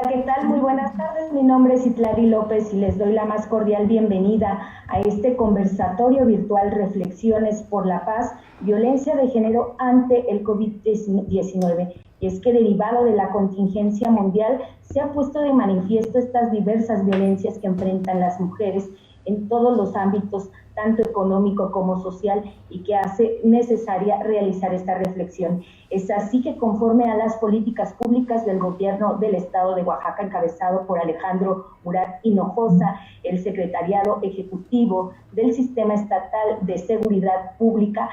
Hola, ¿qué tal? Muy buenas tardes. Mi nombre es Itlali López y les doy la más cordial bienvenida a este conversatorio virtual Reflexiones por la Paz, Violencia de Género ante el COVID-19. Y es que derivado de la contingencia mundial se ha puesto de manifiesto estas diversas violencias que enfrentan las mujeres en todos los ámbitos, tanto económico como social, y que hace necesaria realizar esta reflexión. Es así que, conforme a las políticas públicas del gobierno del estado de Oaxaca, encabezado por Alejandro Murat Hinojosa, el secretariado ejecutivo del Sistema Estatal de Seguridad Pública,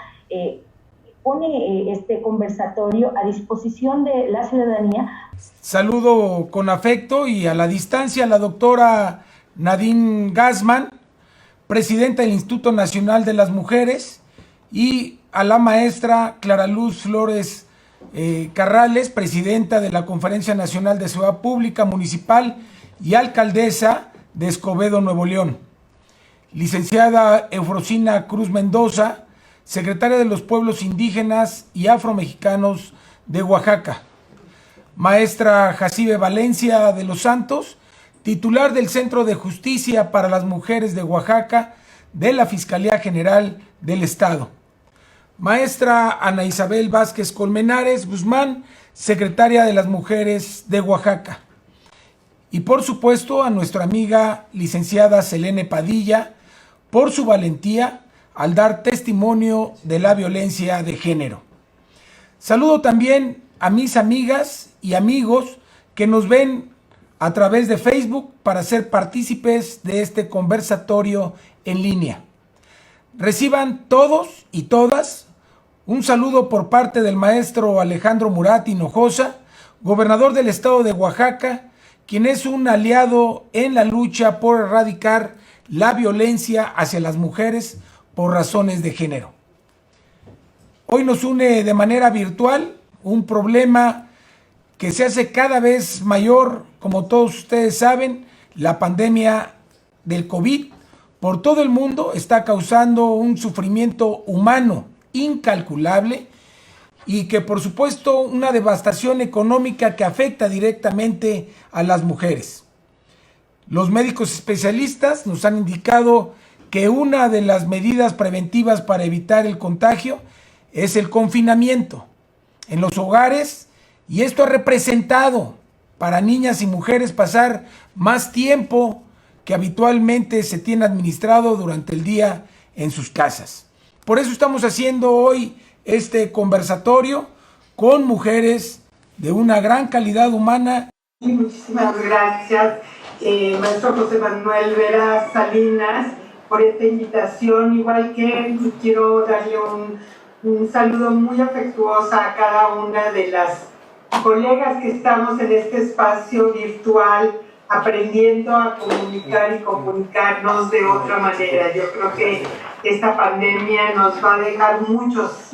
pone este conversatorio a disposición de la ciudadanía. Saludo con afecto y a la distancia a la doctora Nadine Gassman, presidenta del Instituto Nacional de las Mujeres, y a la maestra Clara Luz Flores Carrales, presidenta de la Conferencia Nacional de Seguridad Pública Municipal y alcaldesa de Escobedo, Nuevo León. Licenciada Eufrosina Cruz Mendoza, secretaria de los Pueblos Indígenas y Afromexicanos de Oaxaca. Maestra Jacibe Valencia de los Santos, titular del Centro de Justicia para las Mujeres de Oaxaca de la Fiscalía General del Estado. Maestra Ana Isabel Vázquez Colmenares Guzmán, secretaria de las Mujeres de Oaxaca. Y por supuesto a nuestra amiga licenciada Selene Padilla, por su valentía al dar testimonio de la violencia de género. Saludo también a mis amigas y amigos que nos ven a través de Facebook para ser partícipes de este conversatorio en línea. Reciban todos y todas un saludo por parte del maestro Alejandro Murat Hinojosa, gobernador del estado de Oaxaca, quien es un aliado en la lucha por erradicar la violencia hacia las mujeres por razones de género. Hoy nos une de manera virtual un problema que se hace cada vez mayor, como todos ustedes saben. La pandemia del COVID por todo el mundo está causando un sufrimiento humano incalculable y que, por supuesto, una devastación económica que afecta directamente a las mujeres. Los médicos especialistas nos han indicado que una de las medidas preventivas para evitar el contagio es el confinamiento en los hogares, y esto ha representado para niñas y mujeres pasar más tiempo que habitualmente se tiene administrado durante el día en sus casas. Por eso estamos haciendo hoy este conversatorio con mujeres de una gran calidad humana. Muchísimas gracias, maestro José Manuel Vera Salinas, por esta invitación. Igual que quiero darle un saludo muy afectuoso a cada una de las colegas que estamos en este espacio virtual aprendiendo a comunicar y comunicarnos de otra manera. Yo creo que esta pandemia nos va a dejar muchos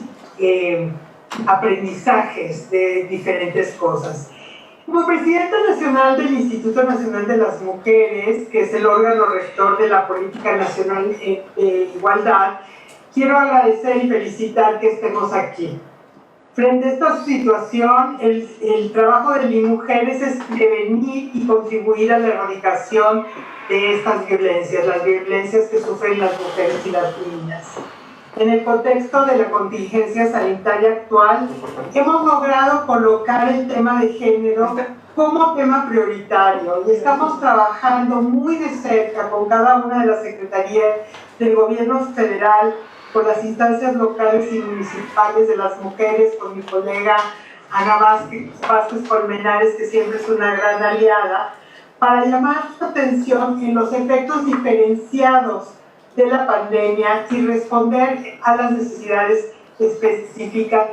aprendizajes de diferentes cosas. Como presidenta nacional del Instituto Nacional de las Mujeres, que es el órgano rector de la Política Nacional de Igualdad, quiero agradecer y felicitar que estemos aquí. Frente a esta situación, el trabajo de mis mujeres es prevenir y contribuir a la erradicación de estas violencias, las violencias que sufren las mujeres y las niñas. En el contexto de la contingencia sanitaria actual, hemos logrado colocar el tema de género como tema prioritario y estamos trabajando muy de cerca con cada una de las secretarías del gobierno federal, con las instancias locales y municipales de las mujeres, con mi colega Ana Vázquez Colmenares, que siempre es una gran aliada, para llamar su atención en los efectos diferenciados de la pandemia y responder a las necesidades específicas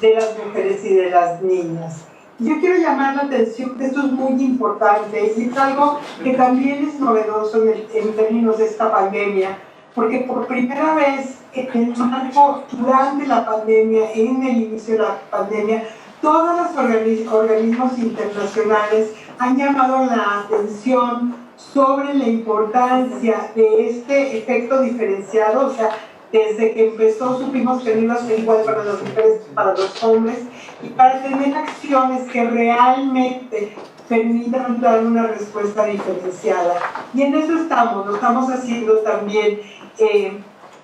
de las mujeres y de las niñas. Yo quiero llamar la atención que esto es muy importante y es algo que también es novedoso en términos de esta pandemia, porque por primera vez en el marco durante la pandemia, en el inicio de la pandemia, todos los organismos internacionales han llamado la atención sobre la importancia de este efecto diferenciado. O sea, desde que empezó supimos que no iba a ser igual para las mujeres que para los hombres, y para tener acciones que realmente permitan dar una respuesta diferenciada. Y en eso estamos, lo estamos haciendo también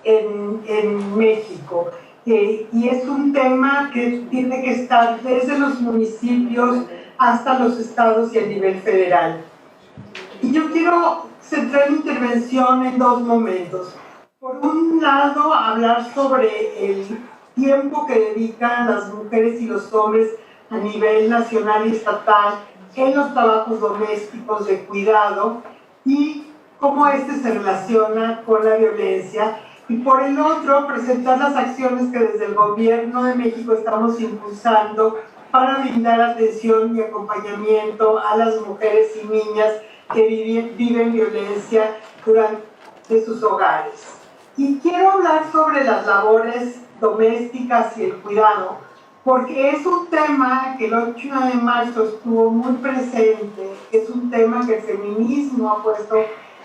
en México. Y es un tema que tiene que estar desde los municipios hasta los estados y a nivel federal. Y yo quiero centrar mi intervención en dos momentos. Por un lado, hablar sobre el tiempo que dedican las mujeres y los hombres a nivel nacional y estatal en los trabajos domésticos de cuidado y cómo este se relaciona con la violencia. Y por el otro, presentar las acciones que desde el Gobierno de México estamos impulsando para brindar atención y acompañamiento a las mujeres y niñas que viven violencia durante sus hogares. Y quiero hablar sobre las labores domésticas y el cuidado, porque es un tema que el 8 de marzo estuvo muy presente, es un tema que el feminismo ha puesto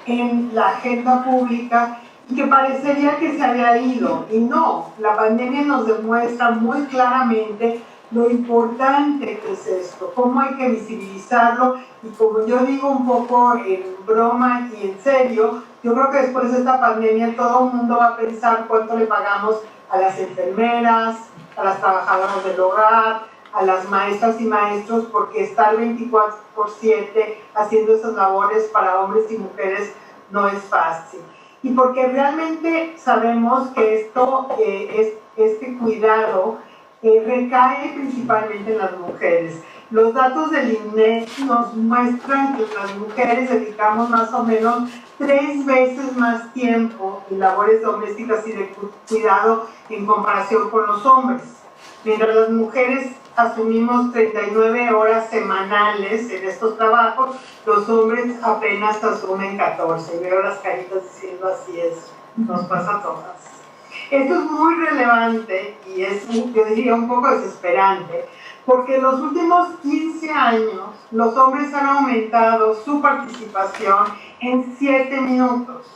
en la agenda pública y que parecería que se había ido. Y no, la pandemia nos demuestra muy claramente lo importante que es esto, cómo hay que visibilizarlo, y como yo digo un poco en broma y en serio, yo creo que después de esta pandemia todo el mundo va a pensar cuánto le pagamos a las enfermeras, a las trabajadoras del hogar, a las maestras y maestros, porque estar 24/7 haciendo esas labores para hombres y mujeres no es fácil. Y porque realmente sabemos que este cuidado recae principalmente en las mujeres. Los datos del INEGI nos muestran que las mujeres dedicamos más o menos 3 veces más tiempo en labores domésticas y de cuidado en comparación con los hombres. Mientras las mujeres asumimos 39 horas semanales en estos trabajos, los hombres apenas asumen 14. Y veo las caritas diciendo así es, nos pasa a todas. Esto es muy relevante y es, yo diría, un poco desesperante, porque en los últimos 15 años los hombres han aumentado su participación en 7 minutos.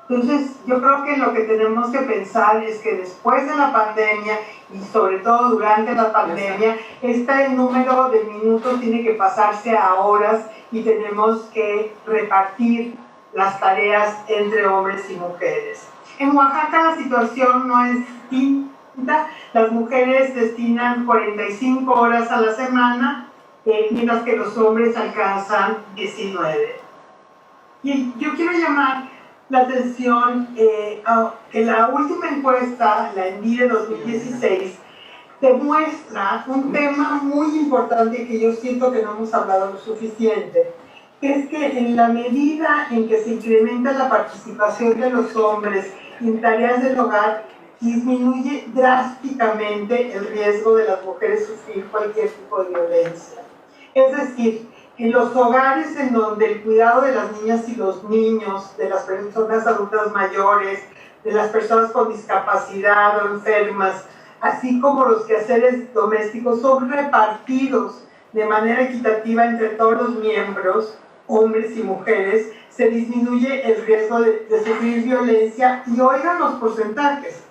Entonces, yo creo que lo que tenemos que pensar es que después de la pandemia y sobre todo durante la pandemia, este número de minutos tiene que pasarse a horas y tenemos que repartir las tareas entre hombres y mujeres. En Oaxaca la situación no es distinta. Las mujeres destinan 45 horas a la semana, mientras que los hombres alcanzan 19. Y yo quiero llamar la atención a que la última encuesta, la ENVIDE 2016, demuestra un tema muy importante que yo siento que no hemos hablado lo suficiente, que es que en la medida en que se incrementa la participación de los hombres en tareas del hogar, disminuye drásticamente el riesgo de las mujeres sufrir cualquier tipo de violencia. Es decir, en los hogares en donde el cuidado de las niñas y los niños, de las personas adultas mayores, de las personas con discapacidad o enfermas, así como los quehaceres domésticos, son repartidos de manera equitativa entre todos los miembros, hombres y mujeres, se disminuye el riesgo de sufrir violencia. Y oigan los porcentajes: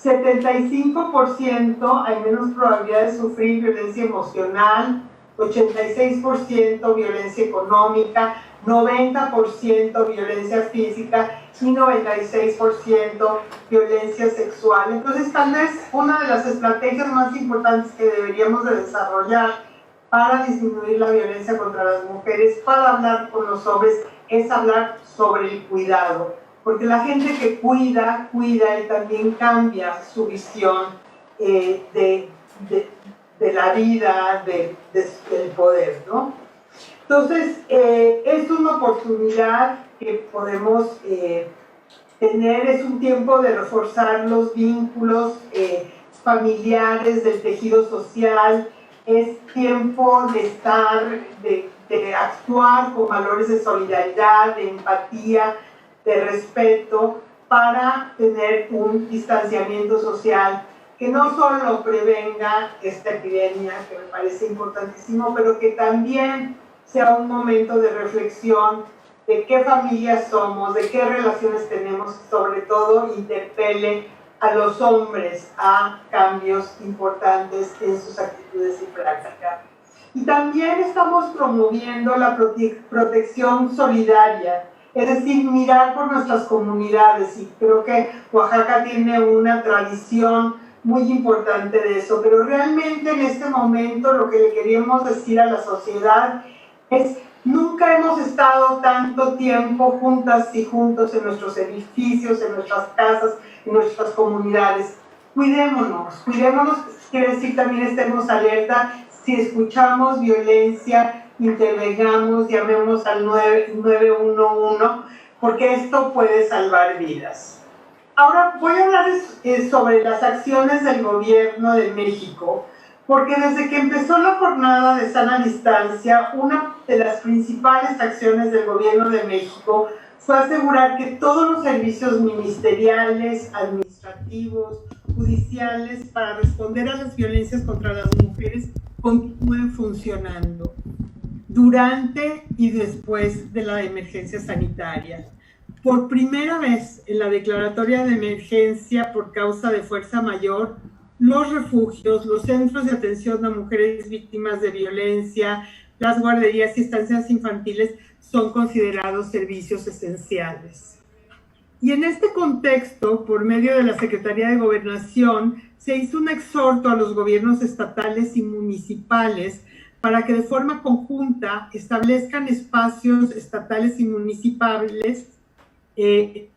75% hay menos probabilidad de sufrir violencia emocional, 86% violencia económica, 90% violencia física y 96% violencia sexual. Entonces, tal vez una de las estrategias más importantes que deberíamos de desarrollar para disminuir la violencia contra las mujeres, para hablar con los hombres, es hablar sobre el cuidado. Porque la gente que cuida y también cambia su visión de la vida, del poder, ¿no? Entonces, es una oportunidad que podemos tener, es un tiempo de reforzar los vínculos familiares, del tejido social, es tiempo de estar, de actuar con valores de solidaridad, de empatía, de respeto, para tener un distanciamiento social que no solo prevenga esta epidemia, que me parece importantísimo, pero que también sea un momento de reflexión de qué familias somos, de qué relaciones tenemos, sobre todo interpele a los hombres a cambios importantes en sus actitudes y prácticas. Y también estamos promoviendo la protección solidaria, es decir, mirar por nuestras comunidades, y creo que Oaxaca tiene una tradición muy importante de eso, pero realmente en este momento lo que le queremos decir a la sociedad es: nunca hemos estado tanto tiempo juntas y juntos en nuestros edificios, en nuestras casas, en nuestras comunidades. Cuidémonos, quiere decir también estemos alerta. Si escuchamos violencia, intervengamos, llamemos al 911, porque esto puede salvar vidas. Ahora voy a hablar sobre las acciones del gobierno de México, porque desde que empezó la jornada de sana distancia, una de las principales acciones del gobierno de México fue asegurar que todos los servicios ministeriales, administrativos, judiciales, para responder a las violencias contra las mujeres continúen funcionando durante y después de la emergencia sanitaria. Por primera vez en la declaratoria de emergencia por causa de fuerza mayor, los refugios, los centros de atención a mujeres víctimas de violencia, las guarderías y estancias infantiles son considerados servicios esenciales. Y en este contexto, por medio de la Secretaría de Gobernación, se hizo un exhorto a los gobiernos estatales y municipales para que de forma conjunta establezcan espacios estatales y municipales,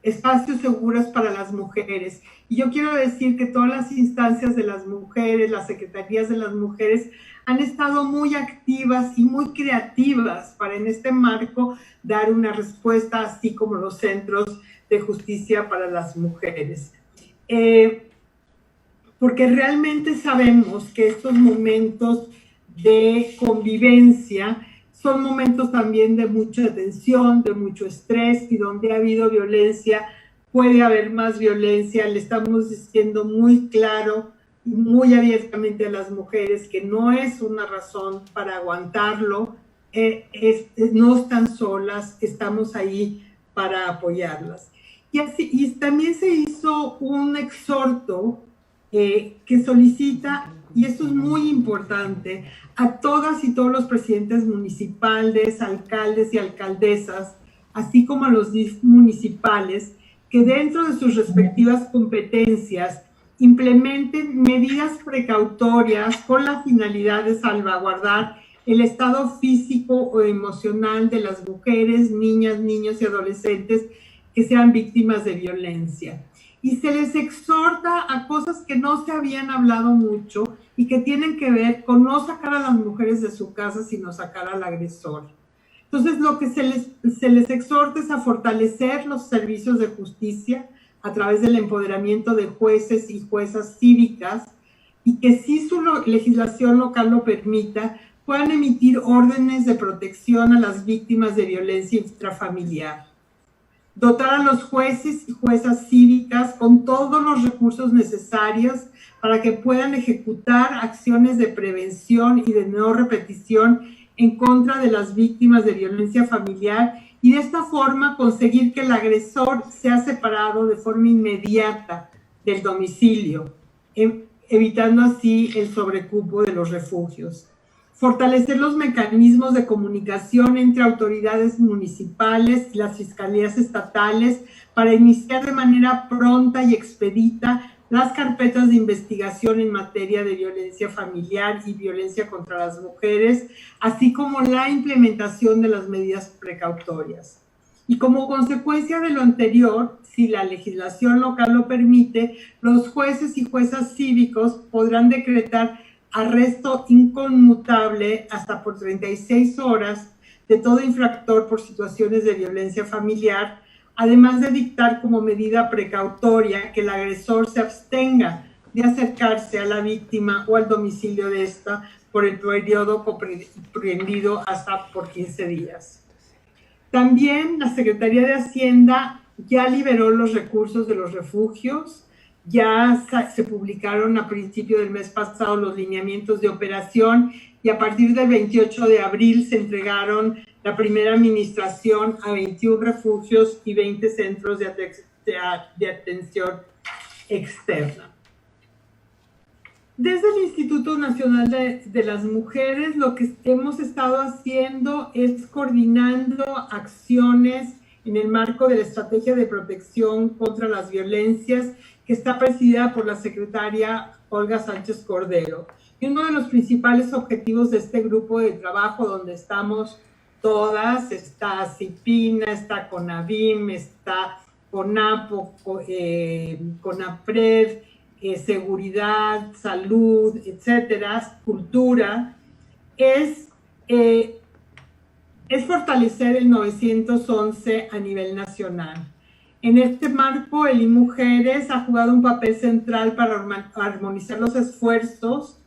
espacios seguros para las mujeres. Y yo quiero decir que todas las instancias de las mujeres, las secretarías de las mujeres, han estado muy activas y muy creativas para en este marco dar una respuesta, así como los centros de justicia para las mujeres. Porque realmente sabemos que estos momentos de convivencia son momentos también de mucha tensión, de mucho estrés, y donde ha habido violencia, puede haber más violencia. Le estamos diciendo muy claro y muy abiertamente a las mujeres que no es una razón para aguantarlo, no están solas, estamos ahí para apoyarlas. Y también se hizo un exhorto que solicita, y esto es muy importante, a todas y todos los presidentes municipales, alcaldes y alcaldesas, así como a los DIF municipales, que dentro de sus respectivas competencias implementen medidas precautorias con la finalidad de salvaguardar el estado físico o emocional de las mujeres, niñas, niños y adolescentes que sean víctimas de violencia. Y se les exhorta a cosas que no se habían hablado mucho y que tienen que ver con no sacar a las mujeres de su casa, sino sacar al agresor. Entonces, lo que se les exhorta es a fortalecer los servicios de justicia a través del empoderamiento de jueces y juezas cívicas, y que si su legislación local lo permita, puedan emitir órdenes de protección a las víctimas de violencia intrafamiliar. Dotar a los jueces y juezas cívicas con todos los recursos necesarios para que puedan ejecutar acciones de prevención y de no repetición en contra de las víctimas de violencia familiar, y de esta forma conseguir que el agresor sea separado de forma inmediata del domicilio, evitando así el sobrecupo de los refugios. Fortalecer los mecanismos de comunicación entre autoridades municipales y las fiscalías estatales para iniciar de manera pronta y expedita las carpetas de investigación en materia de violencia familiar y violencia contra las mujeres, así como la implementación de las medidas precautorias. Y como consecuencia de lo anterior, si la legislación local lo permite, los jueces y juezas cívicos podrán decretar arresto inconmutable hasta por 36 horas de todo infractor por situaciones de violencia familiar, además de dictar como medida precautoria que el agresor se abstenga de acercarse a la víctima o al domicilio de esta por el periodo comprendido hasta por 15 días. También la Secretaría de Hacienda ya liberó los recursos de los refugios. Ya se publicaron a principio del mes pasado los lineamientos de operación, y a partir del 28 de abril se entregaron la primera administración a 21 refugios y 20 centros de atención externa. Desde el Instituto Nacional de las Mujeres, lo que hemos estado haciendo es coordinando acciones en el marco de la Estrategia de Protección contra las Violencias, que está presidida por la secretaria Olga Sánchez Cordero. Y uno de los principales objetivos de este grupo de trabajo, donde estamos todas, está CIPINA, está CONAVIM, está CONAPO, CONAPRED, seguridad, salud, etcétera, cultura, es fortalecer el 911 a nivel nacional. En este marco, el IMujeres ha jugado un papel central para armonizar los esfuerzos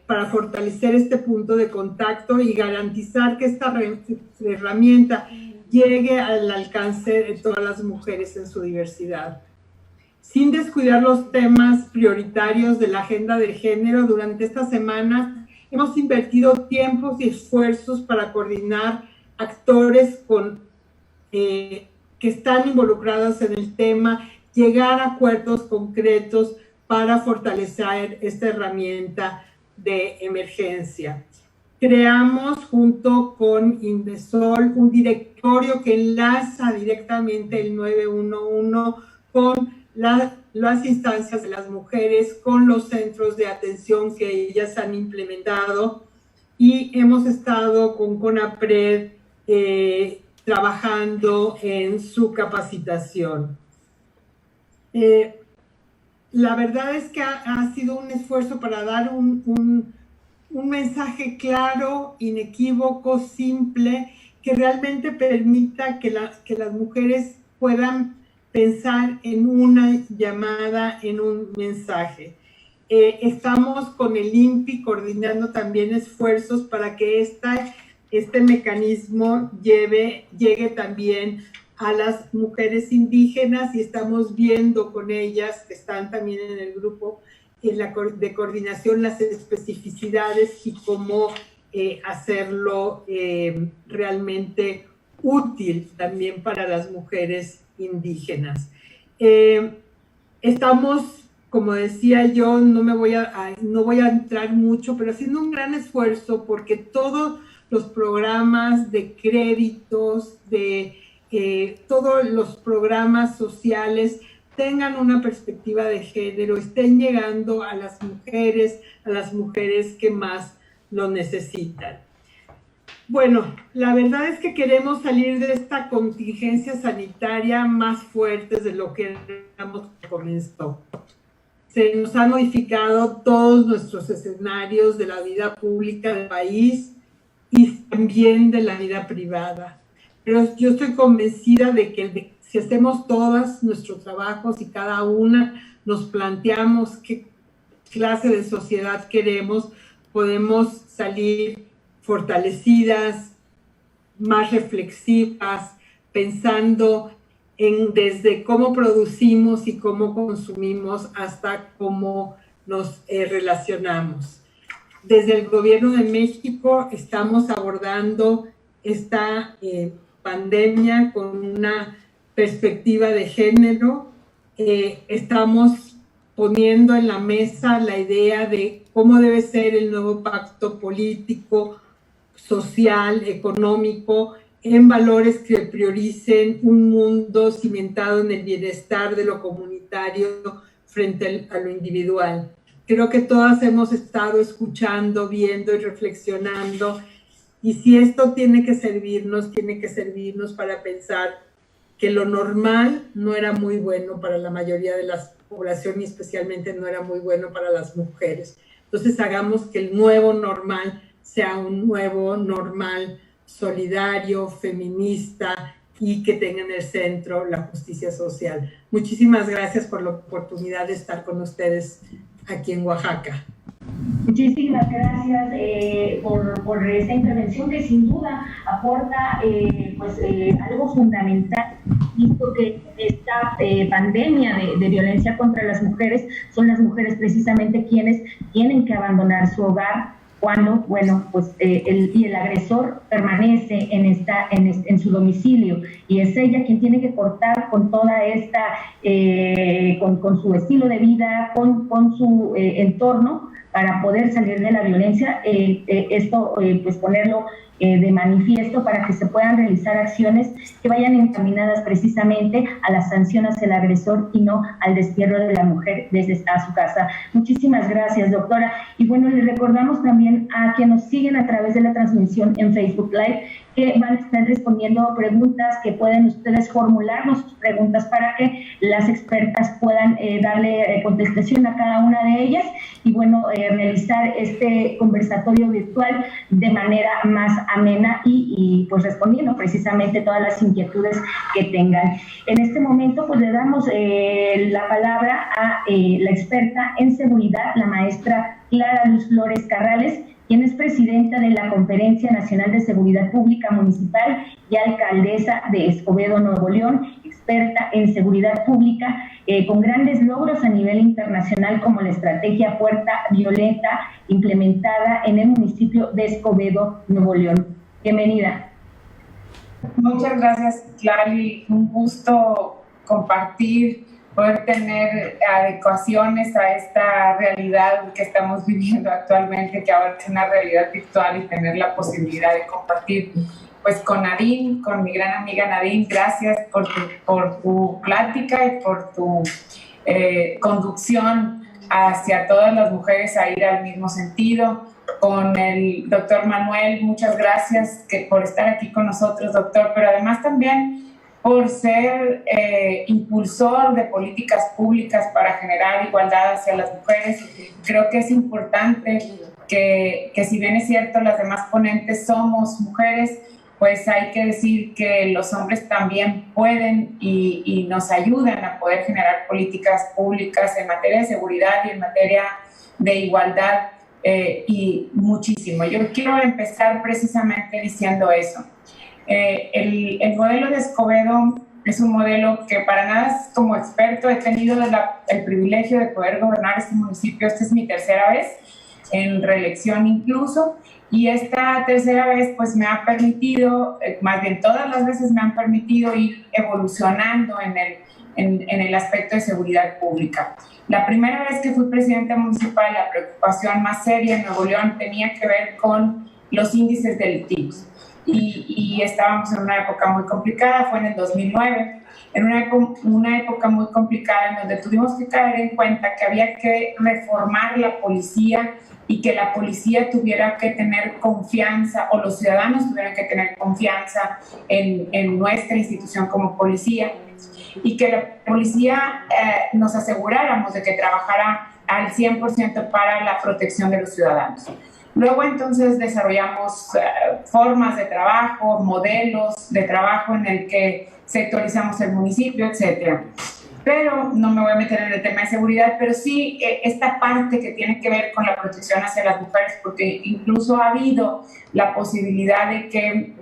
para fortalecer este punto de contacto y garantizar que esta herramienta llegue al alcance de todas las mujeres en su diversidad. Sin descuidar los temas prioritarios de la agenda de género, durante esta semana hemos invertido tiempos y esfuerzos para coordinar actores que están involucrados en el tema, llegar a acuerdos concretos para fortalecer esta herramienta de emergencia. Creamos junto con Indesol un directorio que enlaza directamente el 911 con las instancias de las mujeres, con los centros de atención que ellas han implementado, y hemos estado con CONAPRED trabajando en su capacitación. La verdad es que ha sido un esfuerzo para dar un mensaje claro, inequívoco, simple, que realmente permita que las mujeres puedan pensar en una llamada, en un mensaje. Estamos con el INPI coordinando también esfuerzos para que este mecanismo llegue también a las mujeres indígenas, y estamos viendo con ellas, que están también en el grupo de coordinación, las especificidades y cómo hacerlo realmente útil también para las mujeres indígenas. Estamos, como decía yo, no voy a entrar mucho, pero haciendo un gran esfuerzo porque todos los programas de créditos, todos los programas sociales tengan una perspectiva de género, estén llegando a las mujeres que más lo necesitan. Bueno, la verdad es que queremos salir de esta contingencia sanitaria más fuertes de lo que comenzó. Se nos han modificado todos nuestros escenarios de la vida pública del país y también de la vida privada. Pero yo estoy convencida de que si hacemos todas nuestros trabajos y cada una nos planteamos qué clase de sociedad queremos, podemos salir fortalecidas, más reflexivas, pensando desde cómo producimos y cómo consumimos hasta cómo nos relacionamos. Desde el Gobierno de México estamos abordando esta pandemia con una perspectiva de género. Estamos poniendo en la mesa la idea de cómo debe ser el nuevo pacto político, social, económico, en valores que prioricen un mundo cimentado en el bienestar de lo comunitario frente a lo individual. Creo que todas hemos estado escuchando, viendo y reflexionando, y si esto tiene que servirnos para pensar que lo normal no era muy bueno para la mayoría de la población y especialmente no era muy bueno para las mujeres. Entonces hagamos que el nuevo normal sea un nuevo normal solidario, feminista y que tenga en el centro la justicia social. Muchísimas gracias por la oportunidad de estar con ustedes aquí en Oaxaca. Muchísimas gracias por esta intervención que sin duda aporta algo fundamental, visto que esta pandemia de violencia contra las mujeres son las mujeres precisamente quienes tienen que abandonar su hogar cuando, bueno, pues el agresor permanece en su domicilio y es ella quien tiene que cortar con toda esta, con su estilo de vida, con su entorno para poder salir de la violencia, esto pues ponerlo de manifiesto para que se puedan realizar acciones que vayan encaminadas precisamente a la sanción hacia el agresor y no al destierro de la mujer desde a su casa. Muchísimas gracias, doctora. Y bueno, les recordamos también a quienes nos siguen a través de la transmisión en Facebook Live que van a estar respondiendo preguntas, que pueden ustedes formularnos sus preguntas para que las expertas puedan darle contestación a cada una de ellas y bueno, realizar este conversatorio virtual de manera más amena y pues respondiendo precisamente todas las inquietudes que tengan. En este momento pues le damos la palabra a la experta en seguridad, la maestra Clara Luz Flores Carrales, quien es presidenta de la Conferencia Nacional de Seguridad Pública Municipal y alcaldesa de Escobedo, Nuevo León, experta en seguridad pública, con grandes logros a nivel internacional como la estrategia Puerta Violeta implementada en el municipio de Escobedo, Nuevo León. Bienvenida. Muchas gracias, Clary. Un gusto compartir, poder tener adecuaciones a esta realidad que estamos viviendo actualmente, que ahora es una realidad virtual, y tener la posibilidad de compartir pues con Nadine, con mi gran amiga Nadine. Gracias por tu plática y por tu conducción hacia todas las mujeres a ir al mismo sentido. Con el doctor Manuel, muchas gracias por estar aquí con nosotros, doctor, pero además también por ser impulsor de políticas públicas para generar igualdad hacia las mujeres. Creo que es importante que si bien es cierto las demás ponentes somos mujeres, pues hay que decir que los hombres también pueden y nos ayudan a poder generar políticas públicas en materia de seguridad y en materia de igualdad, y muchísimo. Yo quiero empezar precisamente diciendo eso. El modelo de Escobedo es un modelo que para nada, como experto, he tenido el privilegio de poder gobernar este municipio. Esta es mi tercera vez en reelección incluso, y esta tercera vez pues me ha permitido, más bien todas las veces me han permitido ir evolucionando en el aspecto de seguridad pública. La primera vez que fui presidenta municipal, la preocupación más seria en Nuevo León tenía que ver con los índices delictivos. Y estábamos en una época muy complicada, fue en el 2009, en una época muy complicada en donde tuvimos que caer en cuenta que había que reformar la policía y que la policía tuviera que tener confianza, o los ciudadanos tuvieran que tener confianza en nuestra institución como policía, y que la policía nos aseguráramos de que trabajara al 100% para la protección de los ciudadanos. Luego entonces desarrollamos formas de trabajo, modelos de trabajo en el que sectorizamos el municipio, etcétera. Pero no me voy a meter en el tema de seguridad, pero sí esta parte que tiene que ver con la protección hacia las mujeres, porque incluso ha habido la posibilidad de que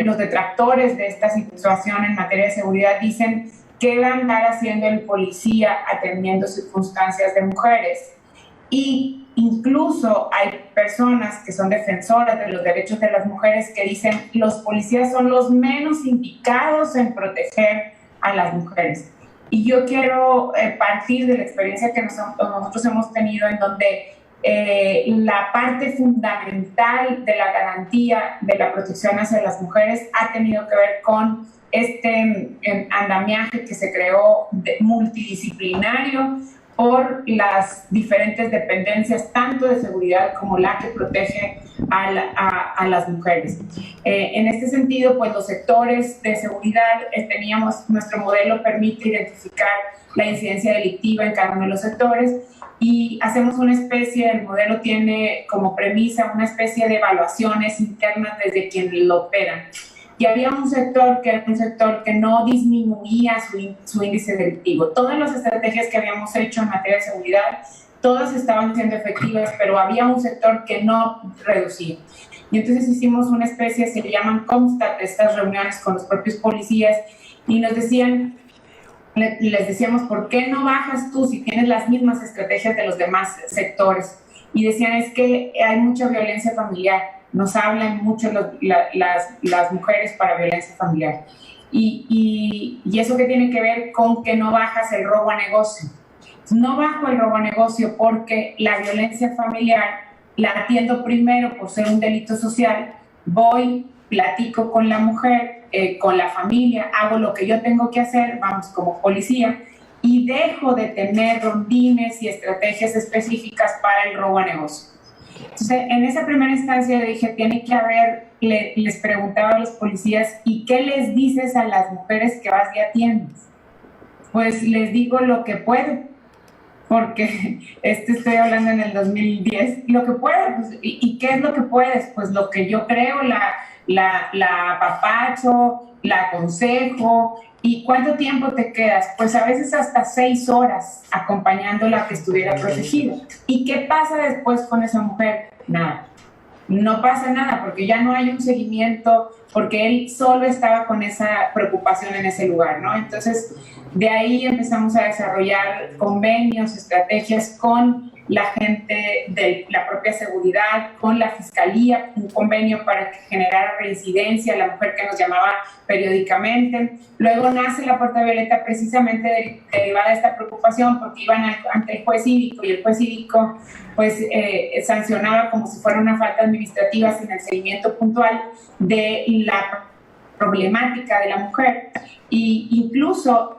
los detractores de esta situación en materia de seguridad dicen qué va a andar haciendo el policía atendiendo circunstancias de mujeres. Y incluso hay personas que son defensoras de los derechos de las mujeres que dicen los policías son los menos indicados en proteger a las mujeres. Y yo quiero partir de la experiencia que nosotros hemos tenido, en donde la parte fundamental de la garantía de la protección hacia las mujeres ha tenido que ver con este andamiaje que se creó multidisciplinario por las diferentes dependencias, tanto de seguridad como la que protege a las mujeres. En este sentido, pues los sectores de seguridad, nuestro modelo permite identificar la incidencia delictiva en cada uno de los sectores, y hacemos una especie, el modelo tiene como premisa una especie de evaluaciones internas desde quienes lo operan. Y había un sector que era un sector que no disminuía su índice delictivo. Todas las estrategias que habíamos hecho en materia de seguridad, todas estaban siendo efectivas, pero había un sector que no reducía. Y entonces hicimos una especie, se le llaman COMSTAT, estas reuniones con los propios policías, y nos decían, les decíamos, ¿por qué no bajas tú si tienes las mismas estrategias de los demás sectores? y decían es que hay mucha violencia familiar, nos hablan mucho las mujeres para violencia familiar. Y eso que tiene que ver con que no bajas el robo a negocio. No bajo el robo a negocio porque la violencia familiar la atiendo primero por ser un delito social, voy, platico con la mujer, con la familia, hago lo que yo tengo que hacer, vamos, como policía, y dejo de tener rondines y estrategias específicas para el robo a negocio. Entonces, en esa primera instancia dije, tiene que haber, les preguntaba a los policías, ¿y qué les dices a las mujeres que vas y atiendes? Pues les digo lo que puedo, porque estoy hablando en el 2010, lo que puedo, pues, ¿y qué es lo que puedes? Pues lo que yo creo, la apapacho, la aconsejo. ¿Y cuánto tiempo te quedas? Pues a veces hasta 6 horas acompañándola a que estuviera protegida. ¿Y qué pasa después con esa mujer? Nada. No pasa nada porque ya no hay un seguimiento, porque él solo estaba con esa preocupación en ese lugar, ¿no? Entonces, de ahí empezamos a desarrollar convenios, estrategias con la gente de la propia seguridad, con la fiscalía, un convenio para que generara reincidencia, la mujer que nos llamaba periódicamente. Luego nace la Puerta Violeta precisamente derivada de esta preocupación porque iban ante el juez cívico y el juez cívico pues sancionaba como si fuera una falta administrativa sin el seguimiento puntual de la problemática de la mujer. Y incluso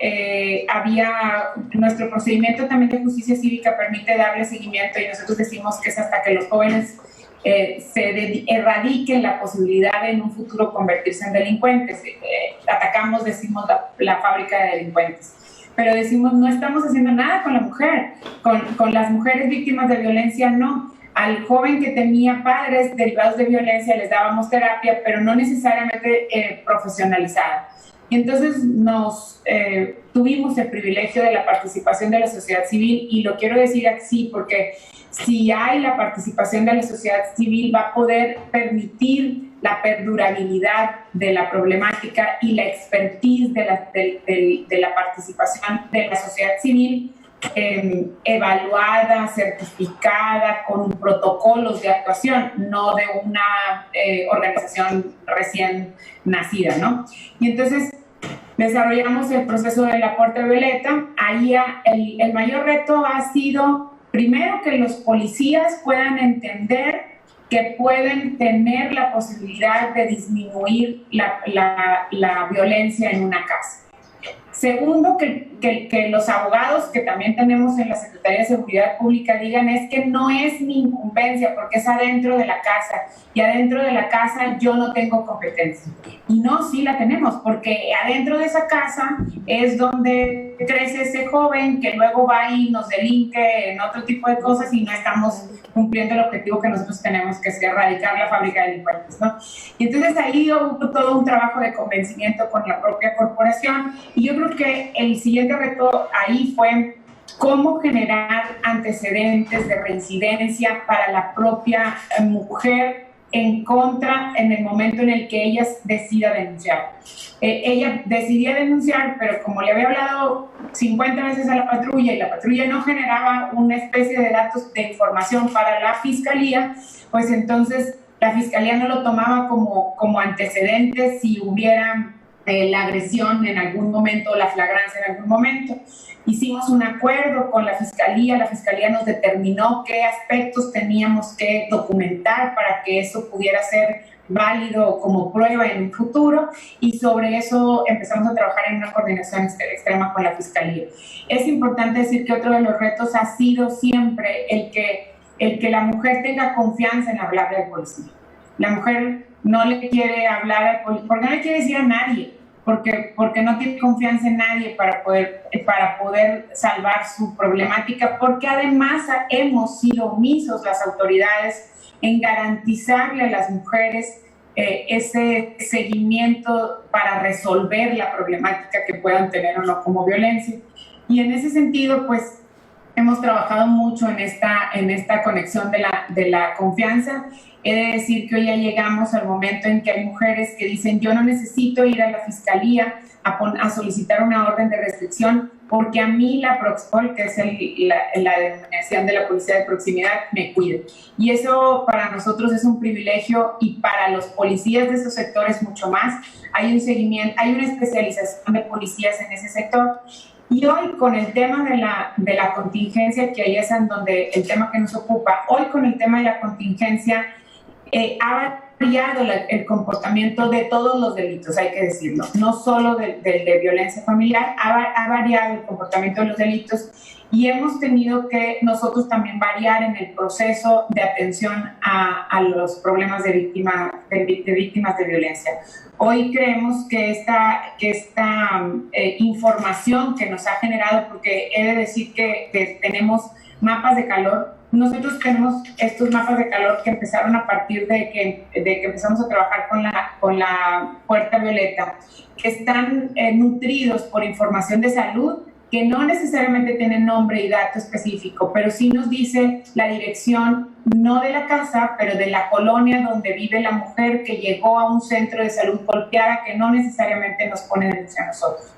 nuestro procedimiento también de justicia cívica permite darle seguimiento y nosotros decimos que es hasta que los jóvenes erradiquen la posibilidad de en un futuro convertirse en delincuentes. Atacamos, decimos, la fábrica de delincuentes. Pero decimos, no estamos haciendo nada con la mujer, con las mujeres víctimas de violencia no. Al joven que tenía padres derivados de violencia les dábamos terapia, pero no necesariamente profesionalizada. Y entonces tuvimos el privilegio de la participación de la sociedad civil, y lo quiero decir así porque si hay la participación de la sociedad civil va a poder permitir la perdurabilidad de la problemática y la expertise de la participación de la sociedad civil evaluada, certificada, con protocolos de actuación, no de una organización recién nacida, ¿no? Y entonces desarrollamos el proceso de la Puerta Violeta. Ahí el mayor reto ha sido, primero, que los policías puedan entender que pueden tener la posibilidad de disminuir la violencia en una casa. Segundo, que los abogados que también tenemos en la Secretaría de Seguridad Pública digan es que no es mi incumbencia porque es adentro de la casa y adentro de la casa yo no tengo competencia. Y no, sí la tenemos porque adentro de esa casa es donde crece ese joven que luego va y nos delinque en otro tipo de cosas y no estamos cumpliendo el objetivo que nosotros tenemos, que es erradicar la fábrica de delincuentes, ¿no? Y entonces ahí hubo todo un trabajo de convencimiento con la propia corporación y yo creo que el siguiente reto ahí fue cómo generar antecedentes de reincidencia para la propia mujer en contra en el momento en el que ella decida denunciar. Ella decidía denunciar, pero como le había hablado 50 veces a la patrulla y la patrulla no generaba una especie de datos de información para la fiscalía, pues entonces la fiscalía no lo tomaba como antecedente si hubiera la agresión en algún momento o la flagrancia en algún momento. Hicimos un acuerdo con la fiscalía nos determinó qué aspectos teníamos que documentar para que eso pudiera ser válido como prueba en un futuro y sobre eso empezamos a trabajar en una coordinación extrema con la fiscalía. Es importante decir que otro de los retos ha sido siempre el que la mujer tenga confianza en hablarle al policía. La mujer no le quiere hablar al policía, porque no le quiere decir a nadie, porque no tiene confianza en nadie para poder salvar su problemática, porque además hemos sido omisos las autoridades en garantizarle a las mujeres ese seguimiento para resolver la problemática que puedan tener o no como violencia. Y en ese sentido, pues, hemos trabajado mucho en esta conexión de la confianza. He de decir que hoy ya llegamos al momento en que hay mujeres que dicen yo no necesito ir a la fiscalía a solicitar una orden de restricción porque a mí la Proxpol, que es la denominación de la policía de proximidad, me cuida. Y eso para nosotros es un privilegio, y para los policías de esos sectores mucho más. Hay un seguimiento, hay una especialización de policías en ese sector. Y hoy con el tema de la contingencia, que ahí es en donde el tema que nos ocupa, hoy con el tema de la contingencia, ha variado el comportamiento de todos los delitos, hay que decirlo, no solo de violencia familiar, ha variado el comportamiento de los delitos, y hemos tenido que nosotros también variar en el proceso de atención a los problemas de víctimas de violencia. Hoy creemos que esta información que nos ha generado, porque he de decir que tenemos mapas de calor. Nosotros tenemos estos mapas de calor que empezaron a partir de que empezamos a trabajar con la Puerta Violeta, que están nutridos por información de salud, que no necesariamente tiene nombre y dato específico, pero sí nos dice la dirección, no de la casa, pero de la colonia donde vive la mujer que llegó a un centro de salud golpeada, que no necesariamente nos pone denuncia a nosotros.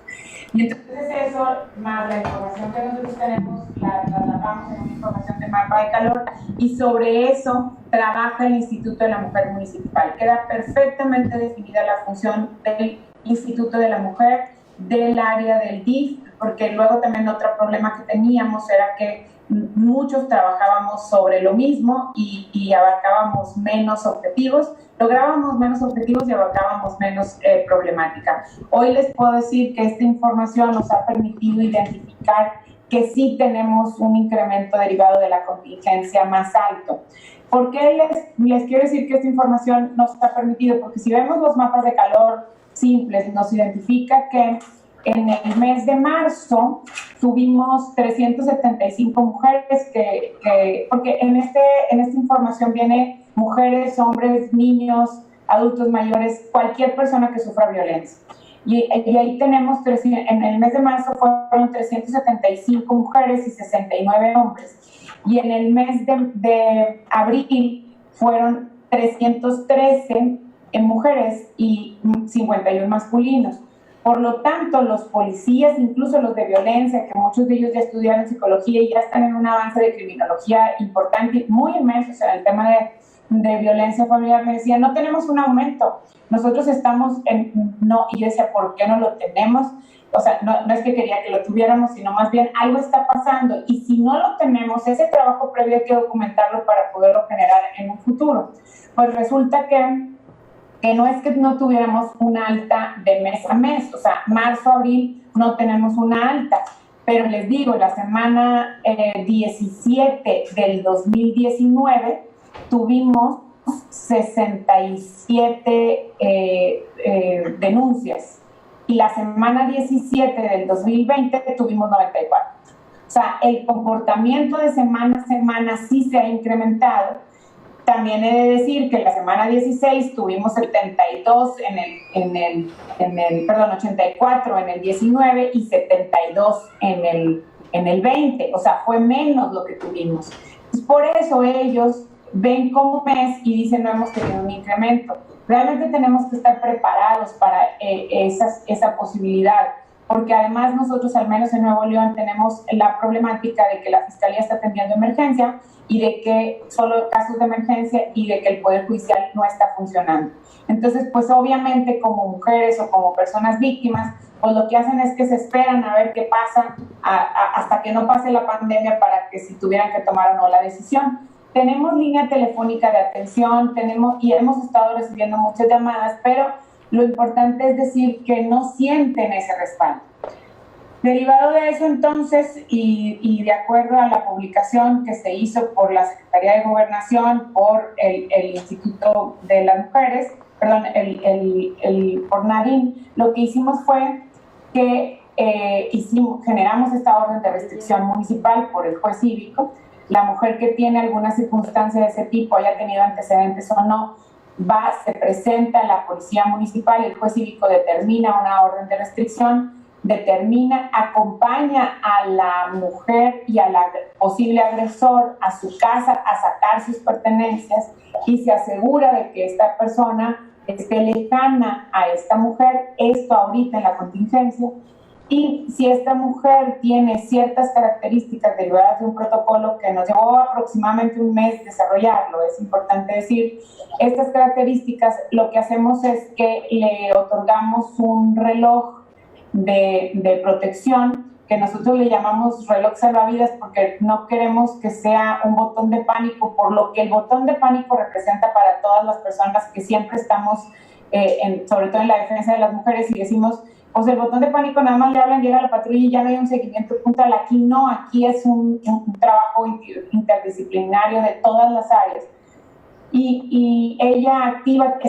Y entonces eso, más la información que nosotros tenemos, la trasladamos en una información de mapa de calor, y sobre eso trabaja el Instituto de la Mujer Municipal. Queda perfectamente definida la función del Instituto de la Mujer, del área del DIF, porque luego también otro problema que teníamos era que muchos trabajábamos sobre lo mismo y abarcábamos menos objetivos, lográbamos menos objetivos y abarcábamos menos problemática. Hoy les puedo decir que esta información nos ha permitido identificar que sí tenemos un incremento derivado de la contingencia más alto. ¿Por qué les quiero decir que esta información nos ha permitido? Porque si vemos los mapas de calor simples, nos identifica que en el mes de marzo tuvimos 375 mujeres porque en esta información viene mujeres, hombres, niños, adultos mayores, cualquier persona que sufra violencia. Y ahí tenemos, en el mes de marzo fueron 375 mujeres y 69 hombres. Y en el mes de abril fueron 313 mujeres y 51 masculinos. Por lo tanto, los policías, incluso los de violencia, que muchos de ellos ya estudiaron psicología y ya están en un avance de criminología importante, muy inmenso en el tema de violencia familiar, me decían, no tenemos un aumento, nosotros estamos no, y yo decía, ¿por qué no lo tenemos? O sea, no es que quería que lo tuviéramos, sino más bien algo está pasando, y si no lo tenemos, ese trabajo previo hay que documentarlo para poderlo generar en un futuro. Pues resulta que no es que no tuviéramos una alta de mes a mes, o sea, marzo, abril no tenemos una alta, pero les digo, la semana 17 del 2019 tuvimos 67 denuncias, y la semana 17 del 2020 tuvimos 94. O sea, el comportamiento de semana a semana sí se ha incrementado. También he de decir que en la semana 16 tuvimos 72 84 en el 19 y 72 en el 20. O sea, fue menos lo que tuvimos. Entonces, por eso ellos ven como mes y dicen no hemos tenido un incremento. Realmente tenemos que estar preparados para esa posibilidad, porque además nosotros, al menos en Nuevo León, tenemos la problemática de que la Fiscalía está atendiendo emergencia y de que solo casos de emergencia y de que el Poder Judicial no está funcionando. Entonces, pues obviamente como mujeres o como personas víctimas, pues lo que hacen es que se esperan a ver qué pasa hasta que no pase la pandemia para que si tuvieran que tomar o no la decisión. Tenemos línea telefónica de atención, y hemos estado recibiendo muchas llamadas, pero lo importante es decir que no sienten ese respaldo. Derivado de eso, entonces, y de acuerdo a la publicación que se hizo por la Secretaría de Gobernación, por el Instituto de las Mujeres, perdón, por Nadine, lo que hicimos fue que generamos esta orden de restricción municipal por el juez cívico. La mujer que tiene alguna circunstancia de ese tipo, haya tenido antecedentes o no, se presenta a la policía municipal, el juez cívico determina una orden de restricción, acompaña a la mujer y al posible agresor a su casa a sacar sus pertenencias y se asegura de que esta persona esté lejana a esta mujer, esto ahorita en la contingencia, y si esta mujer tiene ciertas características derivadas de un protocolo que nos llevó aproximadamente un mes desarrollarlo, es importante decir, estas características, lo que hacemos es que le otorgamos un reloj de protección que nosotros le llamamos reloj salvavidas porque no queremos que sea un botón de pánico, por lo que el botón de pánico representa para todas las personas que siempre estamos, sobre todo en la defensa de las mujeres, y decimos, pues el botón de pánico nada más le hablan, llega la patrulla y ya no hay un seguimiento puntual. Aquí no, aquí es un trabajo interdisciplinario de todas las áreas. Y ella activa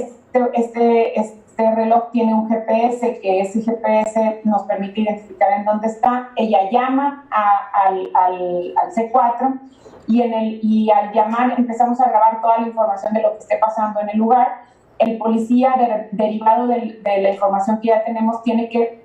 este reloj, tiene un GPS, que ese GPS nos permite identificar en dónde está. Ella llama al C4 y al llamar empezamos a grabar toda la información de lo que esté pasando en el lugar. El policía, derivado de la información que ya tenemos, tiene que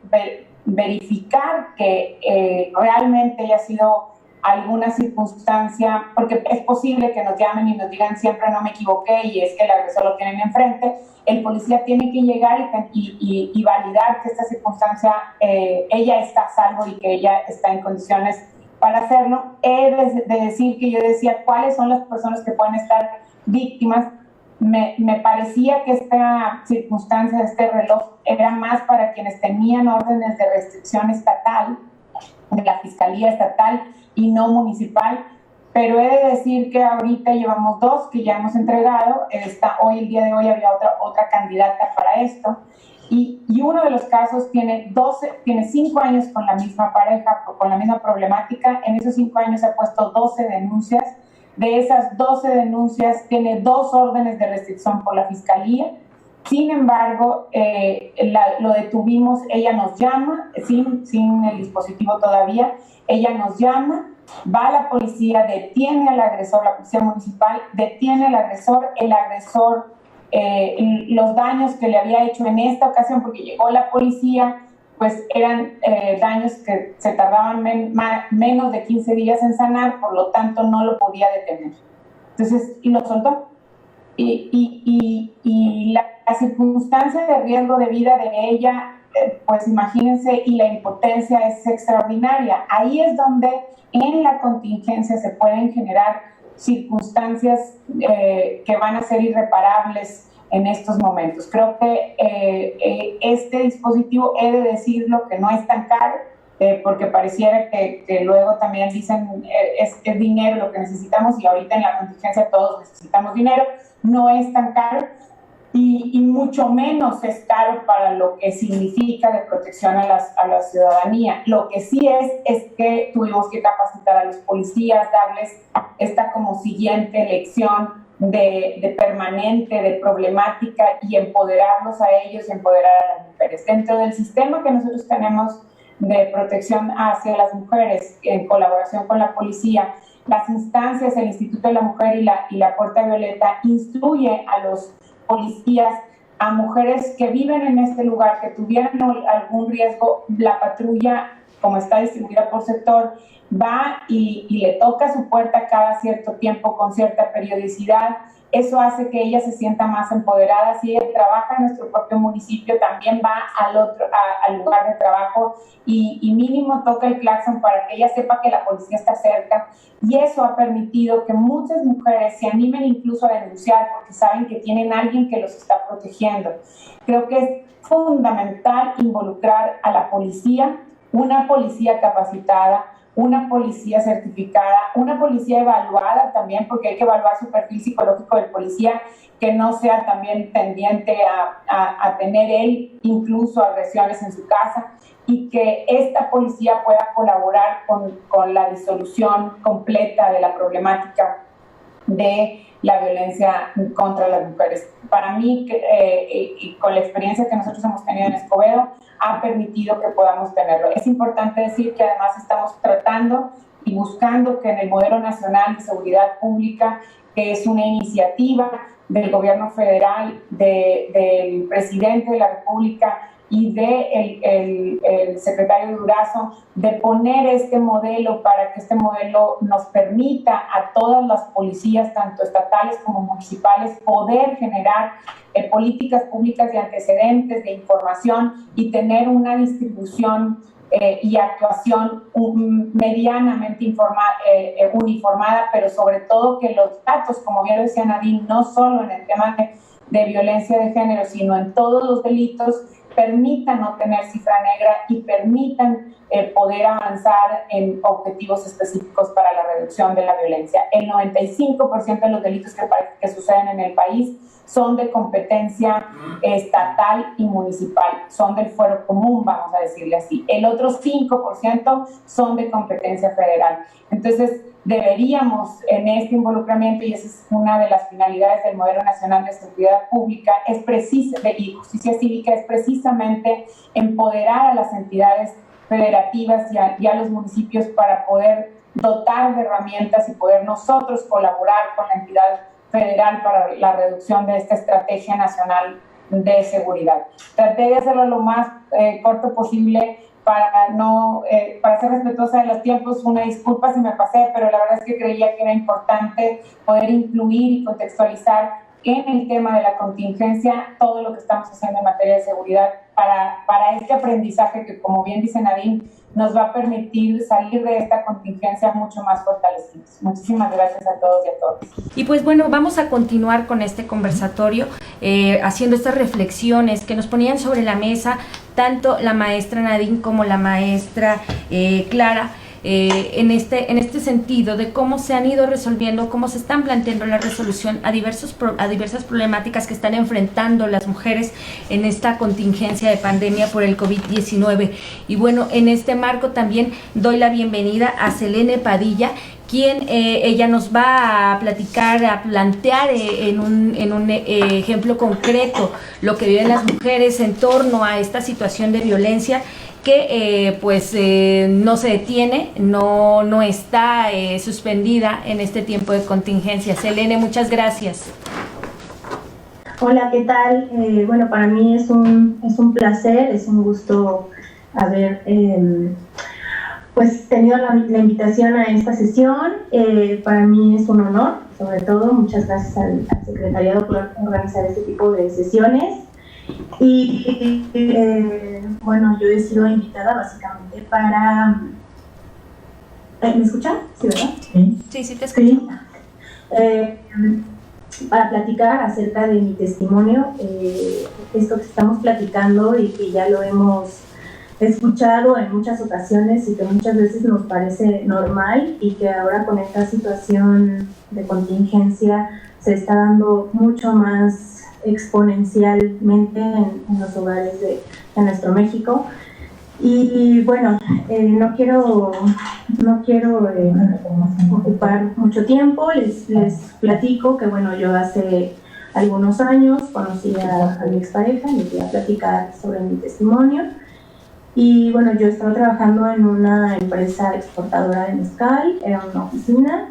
verificar que realmente haya sido alguna circunstancia, porque es posible que nos llamen y nos digan siempre no me equivoqué y es que el agresor lo tienen enfrente. El policía tiene que llegar y validar que esta circunstancia, ella está a salvo y que ella está en condiciones para hacerlo. He de decir que yo decía cuáles son las personas que pueden estar víctimas. Me parecía que esta circunstancia, este reloj, era más para quienes tenían órdenes de restricción estatal, de la Fiscalía Estatal y no municipal, pero he de decir que ahorita llevamos 2 que ya hemos entregado. Hoy, el día de hoy, había otra candidata para esto, y uno de los casos tiene 5 años con la misma pareja, con la misma problemática. En esos 5 años se ha puesto 12 denuncias. De esas 12 denuncias, tiene 2 órdenes de restricción por la Fiscalía. Sin embargo, lo detuvimos, ella nos llama, sin el dispositivo todavía, ella nos llama, va a la policía, detiene al agresor, la policía municipal detiene al agresor, los daños que le había hecho en esta ocasión, porque llegó la policía, pues eran daños que se tardaban menos de 15 días en sanar, por lo tanto no lo podía detener. Entonces, lo soltó. Y la circunstancia de riesgo de vida de ella, pues imagínense, y la impotencia es extraordinaria. Ahí es donde en la contingencia se pueden generar circunstancias que van a ser irreparables en estos momentos. Creo que este dispositivo, he de decirlo, que no es tan caro, porque pareciera que luego también dicen es dinero lo que necesitamos, y ahorita en la contingencia todos necesitamos dinero. No es tan caro y mucho menos es caro para lo que significa de protección a la ciudadanía. Lo que sí es que tuvimos que capacitar a los policías, darles esta como siguiente lección de permanente, de problemática, y empoderarlos a ellos y empoderar a las mujeres. Dentro del sistema que nosotros tenemos de protección hacia las mujeres, en colaboración con la policía, las instancias, el Instituto de la Mujer y la Puerta Violeta instruye a los policías, a mujeres que viven en este lugar, que tuvieran algún riesgo. La patrulla, como está distribuida por sector, va y le toca su puerta cada cierto tiempo con cierta periodicidad. Eso hace que ella se sienta más empoderada. Si ella trabaja en nuestro propio municipio, también va al lugar de trabajo y mínimo toca el claxon para que ella sepa que la policía está cerca. Y eso ha permitido que muchas mujeres se animen incluso a denunciar porque saben que tienen a alguien que los está protegiendo. Creo que es fundamental involucrar a la policía, una policía capacitada, una policía certificada, una policía evaluada también, porque hay que evaluar su perfil psicológico del policía, que no sea también tendiente a tener él incluso agresiones en su casa, y que esta policía pueda colaborar con la disolución completa de la problemática de la violencia contra las mujeres. Para mí, y con la experiencia que nosotros hemos tenido en Escobedo, ha permitido que podamos tenerlo. Es importante decir que además estamos tratando y buscando que en el Modelo Nacional de Seguridad Pública, que es una iniciativa del gobierno federal, del presidente de la República y del secretario Durazo, de poner este modelo para que este modelo nos permita a todas las policías, tanto estatales como municipales, poder generar políticas públicas de antecedentes, de información, y tener una distribución y actuación medianamente uniformada, pero sobre todo que los datos, como bien lo decía Nadine, no solo en el tema de violencia de género, sino en todos los delitos, permitan no tener cifra negra y permitan poder avanzar en objetivos específicos para la reducción de la violencia. El 95% de los delitos que suceden en el país son de competencia estatal y municipal, son del fuero común, vamos a decirle así. El otro 5% son de competencia federal. Entonces, deberíamos en este involucramiento, y esa es una de las finalidades del Modelo Nacional de Seguridad Pública y Justicia Cívica, es precisamente empoderar a las entidades federativas y a los municipios para poder dotar de herramientas y poder nosotros colaborar con la entidad federal para la reducción de esta estrategia nacional de seguridad. Traté de hacerlo lo más corto posible para ser respetuosa de los tiempos. Una disculpa si me pasé, pero la verdad es que creía que era importante poder incluir y contextualizar en el tema de la contingencia todo lo que estamos haciendo en materia de seguridad para este aprendizaje que, como bien dice Nadine, nos va a permitir salir de esta contingencia mucho más fortalecidos. Muchísimas gracias a todos y a todas. Y pues bueno, vamos a continuar con este conversatorio, haciendo estas reflexiones que nos ponían sobre la mesa tanto la maestra Nadine como la maestra Clara, en este sentido de cómo se han ido resolviendo, cómo se están planteando la resolución a diversas problemáticas que están enfrentando las mujeres en esta contingencia de pandemia por el COVID-19. Y bueno, en este marco también doy la bienvenida a Selene Padilla, quien ella nos va a platicar, a plantear en un ejemplo concreto lo que viven las mujeres en torno a esta situación de violencia que no se detiene, no está suspendida en este tiempo de contingencia. Selene, muchas gracias. Hola, ¿qué tal? Bueno, para mí es un placer, es un gusto haber tenido la invitación a esta sesión. Para mí es un honor, sobre todo. Muchas gracias al secretariado por organizar este tipo de sesiones. Y bueno, yo he sido invitada básicamente para... ¿Me escuchan? ¿Sí, verdad? Sí, te escucho. Sí. Para platicar acerca de mi testimonio, esto que estamos platicando y que ya lo hemos escuchado en muchas ocasiones y que muchas veces nos parece normal, y que ahora con esta situación de contingencia se está dando mucho más exponencialmente en los hogares de nuestro México. Y bueno, no quiero ocupar mucho tiempo. Les platico que bueno, yo hace algunos años conocí a mi expareja y les voy a platicar sobre mi testimonio. Y bueno, yo estaba trabajando en una empresa exportadora de mezcal, era una oficina.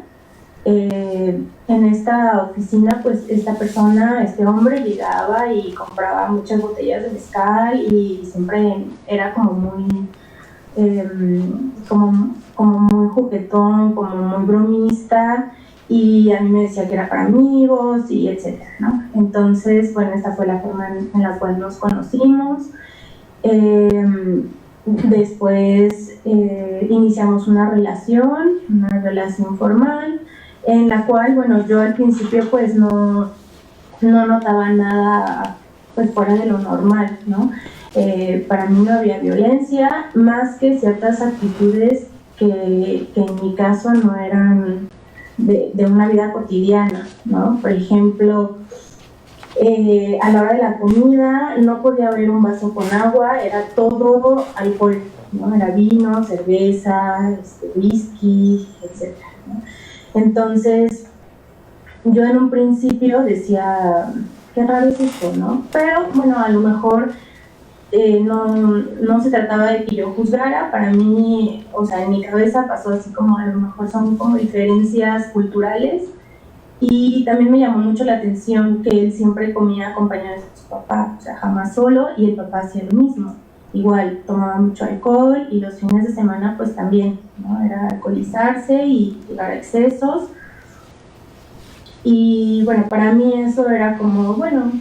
En esta oficina, pues este hombre llegaba y compraba muchas botellas de mezcal y siempre era como muy muy juguetón, como muy bromista, y a mí me decía que era para amigos y etcétera, ¿no? Entonces, bueno, esta fue la forma en la cual nos conocimos. Después iniciamos una relación formal, en la cual, bueno, yo al principio pues no notaba nada pues fuera de lo normal, ¿no? Para mí no había violencia, más que ciertas actitudes que en mi caso no eran de una vida cotidiana, ¿no? Por ejemplo, a la hora de la comida no podía haber un vaso con agua, era todo alcohol, ¿no? Era vino, cerveza, whisky, etcétera, ¿no? Entonces, yo en un principio decía, qué raro es esto, ¿no? Pero, bueno, a lo mejor no se trataba de que yo juzgara. Para mí, o sea, en mi cabeza pasó así como, a lo mejor son como diferencias culturales. Y también me llamó mucho la atención que él siempre comía acompañado de su papá, o sea, jamás solo, y el papá hacía lo mismo. Igual, tomaba mucho alcohol y los fines de semana pues también, ¿no? Era alcoholizarse y llegar a excesos. Y bueno, para mí eso era como, bueno,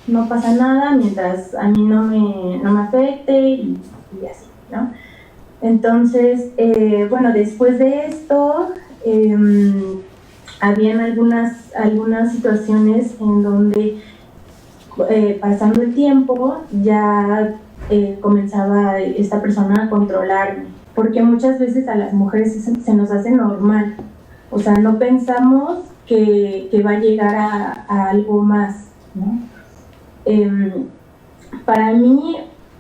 no pasa nada mientras a mí no me afecte y así, ¿no? Entonces, bueno, después de esto, habían algunas situaciones en donde, pasando el tiempo, ya comenzaba esta persona a controlarme, porque muchas veces a las mujeres se nos hace normal, o sea, no pensamos que va a llegar a algo más, ¿no? Para mí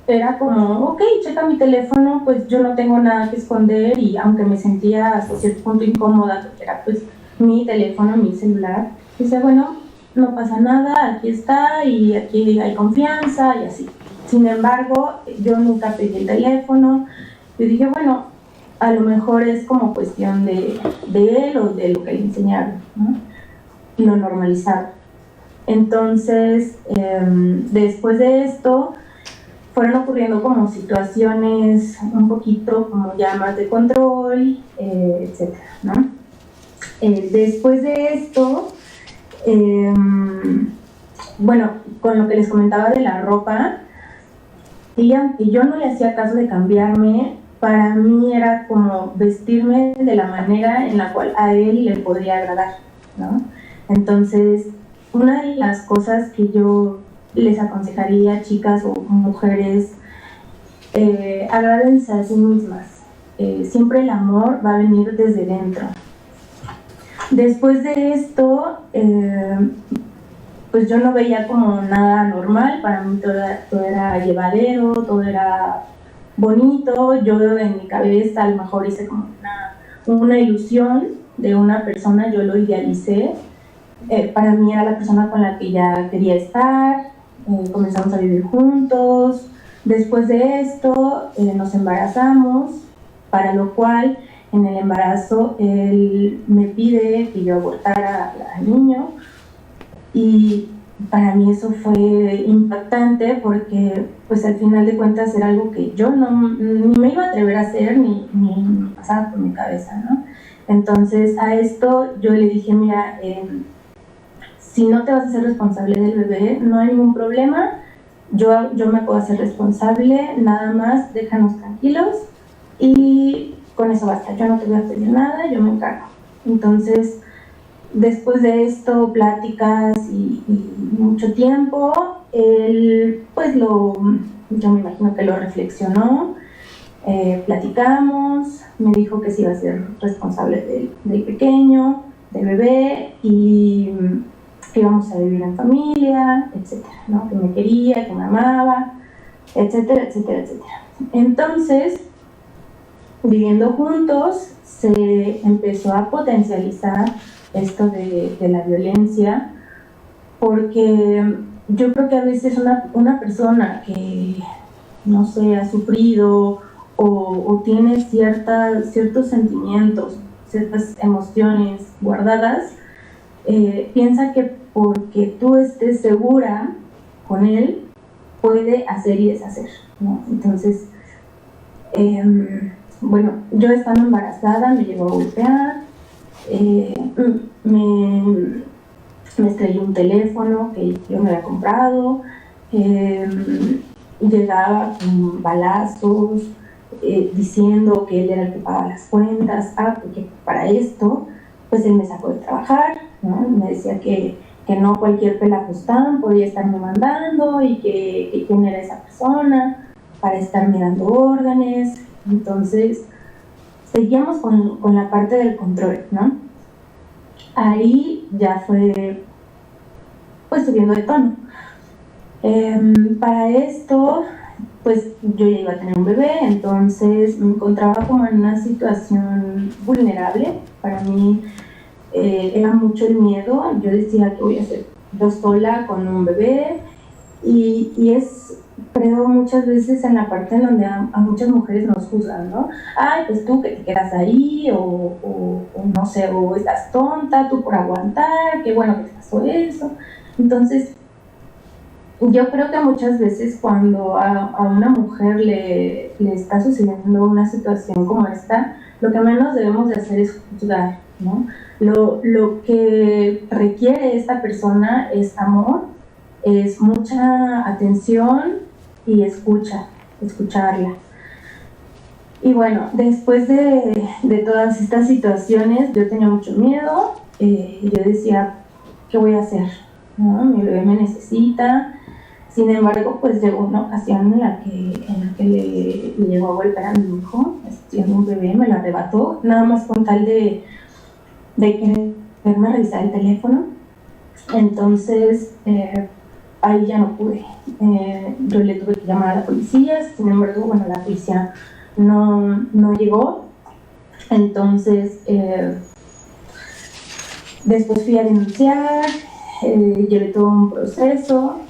era como, ok, checa mi teléfono, pues yo no tengo nada que esconder, y aunque me sentía hasta cierto punto incómoda, porque era pues mi teléfono, mi celular, dice, bueno, no pasa nada, aquí está y aquí hay confianza y así. Sin embargo, yo nunca pedí el teléfono. Yo dije, bueno, a lo mejor es como cuestión de él o de lo que le enseñaron, ¿no? Y lo normalizaron. Entonces, después de esto, fueron ocurriendo como situaciones un poquito como ya más de control, etcétera, ¿no? Después de esto, bueno, con lo que les comentaba de la ropa, y aunque yo no le hacía caso de cambiarme, para mí era como vestirme de la manera en la cual a él le podría agradar, ¿no? Entonces, una de las cosas que yo les aconsejaría a chicas o mujeres, agrádense a sí mismas. Siempre el amor va a venir desde dentro. Después de esto, pues yo no veía como nada normal, para mí todo era llevadero, todo era bonito. Yo en mi cabeza a lo mejor hice como una ilusión de una persona, yo lo idealicé. Para mí era la persona con la que ya quería estar, comenzamos a vivir juntos. Después de esto nos embarazamos, para lo cual en el embarazo él me pide que yo abortara al niño, y para mí eso fue impactante porque pues al final de cuentas era algo que yo ni me iba a atrever a hacer ni pasaba por mi cabeza, ¿no? Entonces a esto yo le dije, mira, si no te vas a hacer responsable del bebé, no hay ningún problema, yo me puedo hacer responsable, nada más déjanos tranquilos y con eso basta, yo no te voy a pedir nada, yo me encargo. Entonces, después de esto, pláticas y mucho tiempo, él pues yo me imagino que lo reflexionó, platicamos, me dijo que se iba a ser responsable del pequeño, del bebé, y que íbamos a vivir en familia, etcétera, ¿no? Que me quería, que me amaba, etcétera, etcétera, etcétera. Entonces, viviendo juntos, se empezó a potencializar esto de la violencia, porque yo creo que a veces una persona que, no sé, ha sufrido o tiene ciertos sentimientos, ciertas emociones guardadas, piensa que porque tú estés segura con él, puede hacer y deshacer, ¿no? Entonces, bueno, yo estando embarazada me llegó a golpear, me estrelló un teléfono que yo me había comprado, llegaba con balazos, diciendo que él era el que pagaba las cuentas, porque para esto, pues él me sacó de trabajar, ¿no? Me decía que no cualquier pelafustán podía estarme mandando y que quién era esa persona para estarme dando órdenes. Entonces, seguíamos con la parte del control, ¿no? Ahí ya fue, pues, subiendo de tono. Para esto, pues, yo ya iba a tener un bebé, entonces me encontraba como en una situación vulnerable. Para mí era mucho el miedo. Yo decía, ¿qué voy a hacer yo sola con un bebé? Y es, creo, muchas veces en la parte en donde a muchas mujeres nos juzgan, ¿no? Ay, pues tú que te quedas ahí, o no sé, o estás tonta, tú por aguantar, qué bueno que te pasó eso. Entonces, yo creo que muchas veces cuando a una mujer le está sucediendo una situación como esta, lo que menos debemos de hacer es juzgar, ¿no? Lo que requiere esta persona es amor, es mucha atención y escucharla. Y bueno, después de todas estas situaciones, yo tenía mucho miedo. Yo decía, ¿qué voy a hacer? ¿No? Mi bebé me necesita. Sin embargo, pues llegó una ocasión en la que le llegó a golpear a mi hijo, siendo un bebé, me lo arrebató, nada más con tal de quererme revisar el teléfono. Entonces, ahí ya no pude. Yo le tuve que llamar a la policía, sin embargo, bueno, la policía no llegó. Entonces, después fui a denunciar, llevé todo un proceso.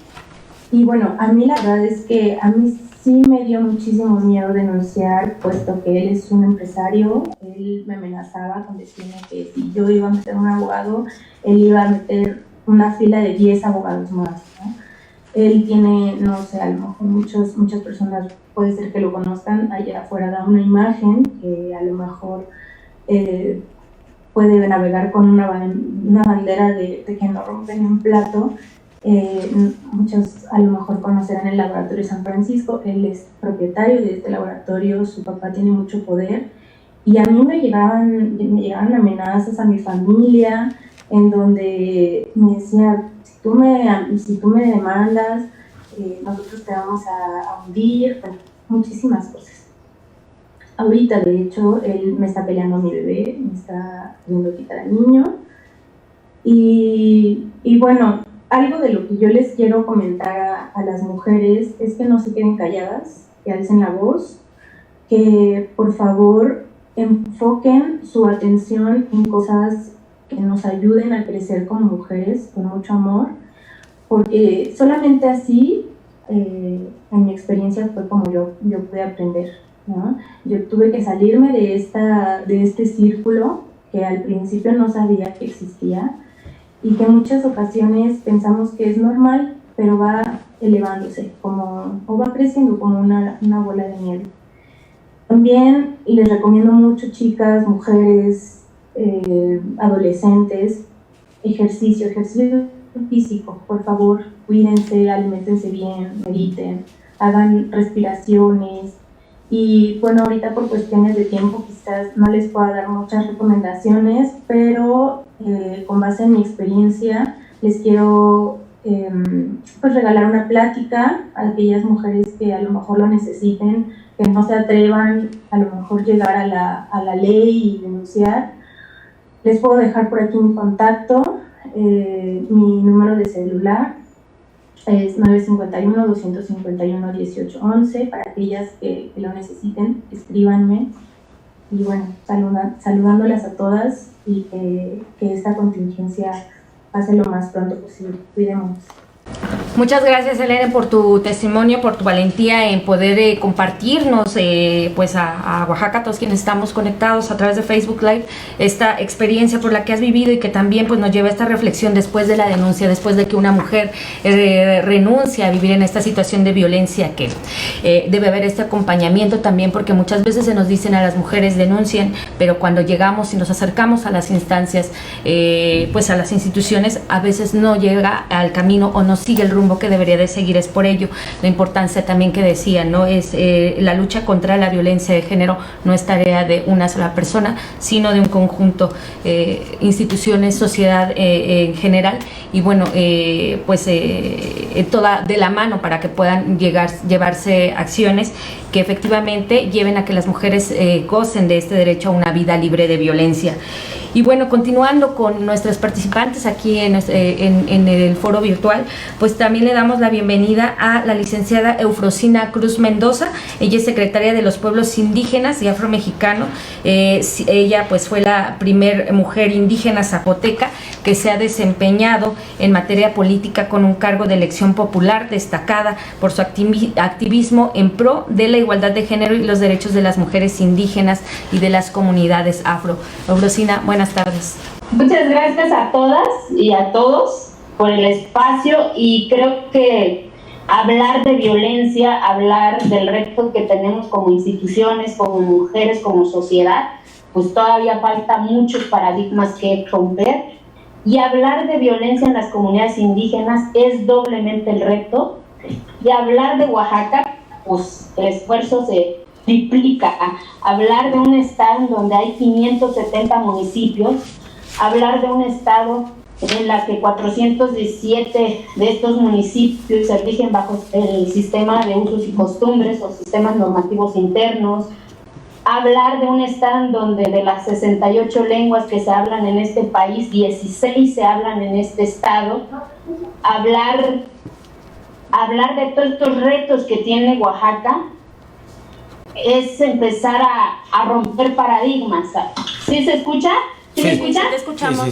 Y bueno, a mí la verdad es que a mí sí me dio muchísimo miedo denunciar, puesto que él es un empresario. Él me amenazaba con decirme que si yo iba a meter un abogado, él iba a meter una fila de 10 abogados más, ¿no? Él tiene, no sé, a lo mejor muchas personas puede ser que lo conozcan, allá afuera da una imagen que a lo mejor puede navegar con una bandera de que no rompen un plato. Muchos a lo mejor conocerán el Laboratorio San Francisco. Él es propietario de este laboratorio, su papá tiene mucho poder, y a mí me llegaban amenazas a mi familia, en donde me decía, si tú me demandas, nosotros te vamos a hundir, bueno, muchísimas cosas. Ahorita, de hecho, él me está peleando a mi bebé, me está queriendo quitar al niño, y bueno, algo de lo que yo les quiero comentar a las mujeres es que no se queden calladas, que alcen la voz, que por favor enfoquen su atención en cosas que nos ayuden a crecer como mujeres con mucho amor, porque solamente así, en mi experiencia fue como yo pude aprender, ¿no? Yo tuve que salirme de este círculo que al principio no sabía que existía, y que en muchas ocasiones pensamos que es normal, pero va elevándose, o va creciendo como una bola de nieve. También les recomiendo mucho, chicas, mujeres, adolescentes, ejercicio físico, por favor, cuídense, aliméntense bien, mediten, hagan respiraciones. Y bueno, ahorita por cuestiones de tiempo quizás no les pueda dar muchas recomendaciones, pero con base en mi experiencia les quiero pues regalar una plática a aquellas mujeres que a lo mejor lo necesiten, que no se atrevan a lo mejor llegar a la ley y denunciar. Les puedo dejar por aquí mi contacto, mi número de celular es 951-251-1811, para aquellas que lo necesiten, escríbanme. Y bueno, saludándolas a todas, y que esta contingencia pase lo más pronto posible. Cuidémonos. Muchas gracias, Elena, por tu testimonio, por tu valentía en poder compartirnos pues a Oaxaca, todos quienes estamos conectados a través de Facebook Live, esta experiencia por la que has vivido, y que también pues nos lleva a esta reflexión después de la denuncia, después de que una mujer renuncia a vivir en esta situación de violencia, que debe haber este acompañamiento también, porque muchas veces se nos dicen a las mujeres denuncien, pero cuando llegamos y nos acercamos a las instancias, pues a las instituciones, a veces no llega al camino o no sigue el rumbo que debería de seguir. Es por ello la importancia también que decía, ¿no? Es la lucha contra la violencia de género no es tarea de una sola persona, sino de un conjunto, instituciones, sociedad en general, y bueno, pues toda de la mano para que puedan llevarse acciones que efectivamente lleven a que las mujeres gocen de este derecho a una vida libre de violencia. Y bueno, continuando con nuestras participantes aquí en el foro virtual, pues también le damos la bienvenida a la licenciada Eufrosina Cruz Mendoza. Ella es secretaria de los pueblos indígenas y afromexicanos. Ella pues fue la primer mujer indígena zapoteca que se ha desempeñado en materia política con un cargo de elección popular, destacada por su activismo en pro de la igualdad de género y los derechos de las mujeres indígenas y de las comunidades afro. Eufrosina, buenas tardes. Muchas gracias a todas y a todos por el espacio, y creo que hablar de violencia, hablar del reto que tenemos como instituciones, como mujeres, como sociedad, pues todavía falta muchos paradigmas que romper, y hablar de violencia en las comunidades indígenas es doblemente el reto, y hablar de Oaxaca, pues el esfuerzo triplica. Hablar de un estado donde hay 570 municipios, hablar de un estado en la que 417 de estos municipios se rigen bajo el sistema de usos y costumbres o sistemas normativos internos, hablar de un estado en donde de las 68 lenguas que se hablan en este país, 16 se hablan en este estado, hablar de todos estos retos que tiene Oaxaca, es empezar a romper paradigmas. ¿Sí se escucha? ¿Sí me escuchan? Sí, te escuchamos.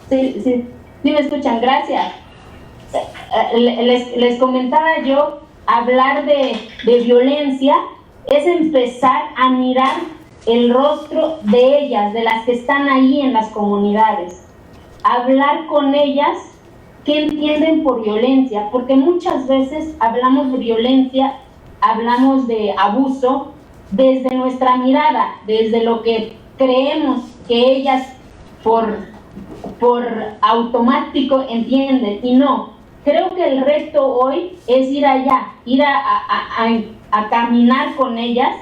Sí, me escuchan, gracias. Les comentaba yo, hablar de violencia es empezar a mirar el rostro de ellas, de las que están ahí en las comunidades, hablar con ellas qué entienden por violencia, porque muchas veces hablamos de violencia, hablamos de abuso desde nuestra mirada, desde lo que creemos que ellas por automático entienden, y no. Creo que el reto hoy es ir allá, ir a caminar con ellas,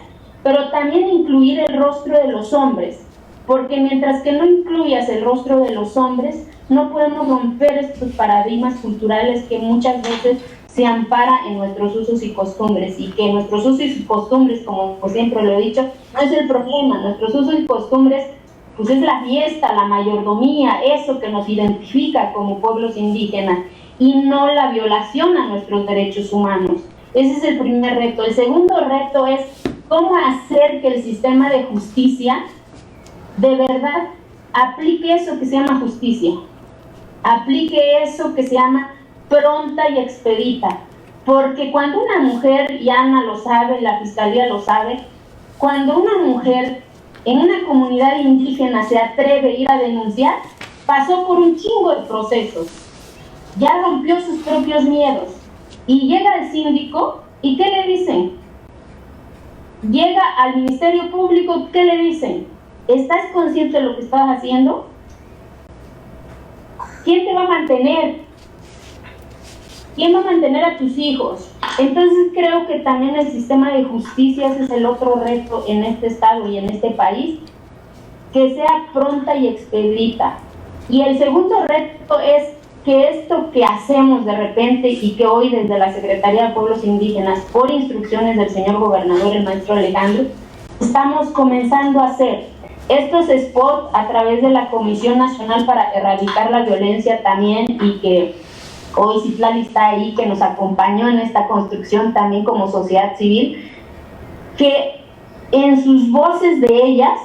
pero también incluir el rostro de los hombres, porque mientras que no incluyas el rostro de los hombres, no podemos romper estos paradigmas culturales que muchas veces se ampara en nuestros usos y costumbres, y que nuestros usos y costumbres, como siempre lo he dicho, no es el problema. Nuestros usos y costumbres pues es la fiesta, la mayordomía, eso que nos identifica como pueblos indígenas, y no la violación a nuestros derechos humanos. Ese es el primer reto. El segundo reto es cómo hacer que el sistema de justicia de verdad aplique eso que se llama justicia, aplique eso que se llama pronta y expedita, porque cuando una mujer, y Ana lo sabe, la Fiscalía lo sabe, cuando una mujer en una comunidad indígena se atreve a ir a denunciar, pasó por un chingo de procesos, ya rompió sus propios miedos, y llega el síndico, ¿y qué le dicen? Llega al Ministerio Público, ¿qué le dicen? ¿Estás consciente de lo que estás haciendo? ¿Quién te va a mantener? ¿Quién va a mantener a tus hijos? Entonces creo que también el sistema de justicia, ese es el otro reto en este estado y en este país, que sea pronta y expedita. Y el segundo reto es que esto que hacemos de repente, y que hoy desde la Secretaría de Pueblos Indígenas, por instrucciones del señor gobernador, el maestro Alejandro, estamos comenzando a hacer estos spots a través de la Comisión Nacional para Erradicar la Violencia también, y que hoy Citlali está ahí, que nos acompañó en esta construcción también como sociedad civil, que en sus voces de ellas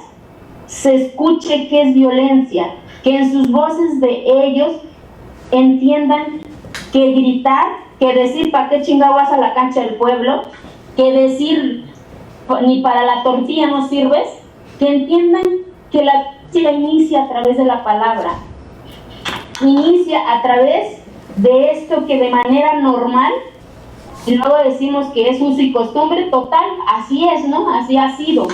se escuche qué es violencia, que en sus voces de ellos entiendan que gritar, que decir ¿para qué chingado vas a la cancha del pueblo?, que decir ni para la tortilla no sirves, que entiendan que la violencia inicia a través de la palabra, inicia a través de esto que de manera normal, y luego decimos que es uso y costumbre, total, así es, ¿no? Así ha sido.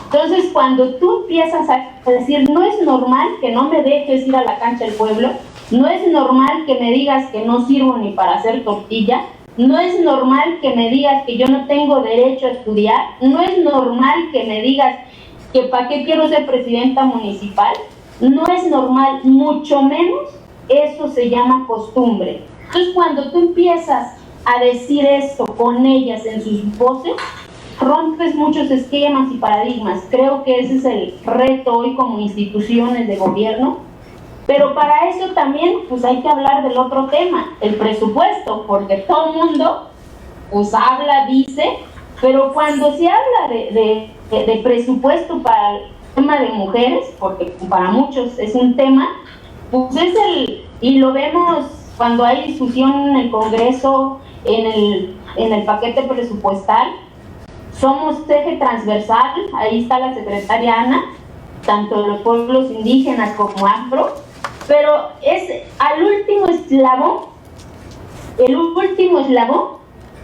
Entonces, cuando tú empiezas a decir, no es normal que no me dejes ir a la cancha del pueblo, no es normal que me digas que no sirvo ni para hacer tortilla, no es normal que me digas que yo no tengo derecho a estudiar, no es normal que me digas que para qué quiero ser presidenta municipal, no es normal, mucho menos. Eso se llama costumbre. Entonces, cuando tú empiezas a decir esto con ellas en sus voces, rompes muchos esquemas y paradigmas. Creo que ese es el reto hoy como instituciones de gobierno, pero para eso también pues hay que hablar del otro tema, el presupuesto, porque todo el mundo pues habla, dice, pero cuando se habla de presupuesto para el tema de mujeres, porque para muchos es un tema, pues es y lo vemos cuando hay discusión en el Congreso, en el paquete presupuestal, somos eje transversal, ahí está la secretaria Ana, tanto de los pueblos indígenas como afro, pero es al último eslabón, el último eslabón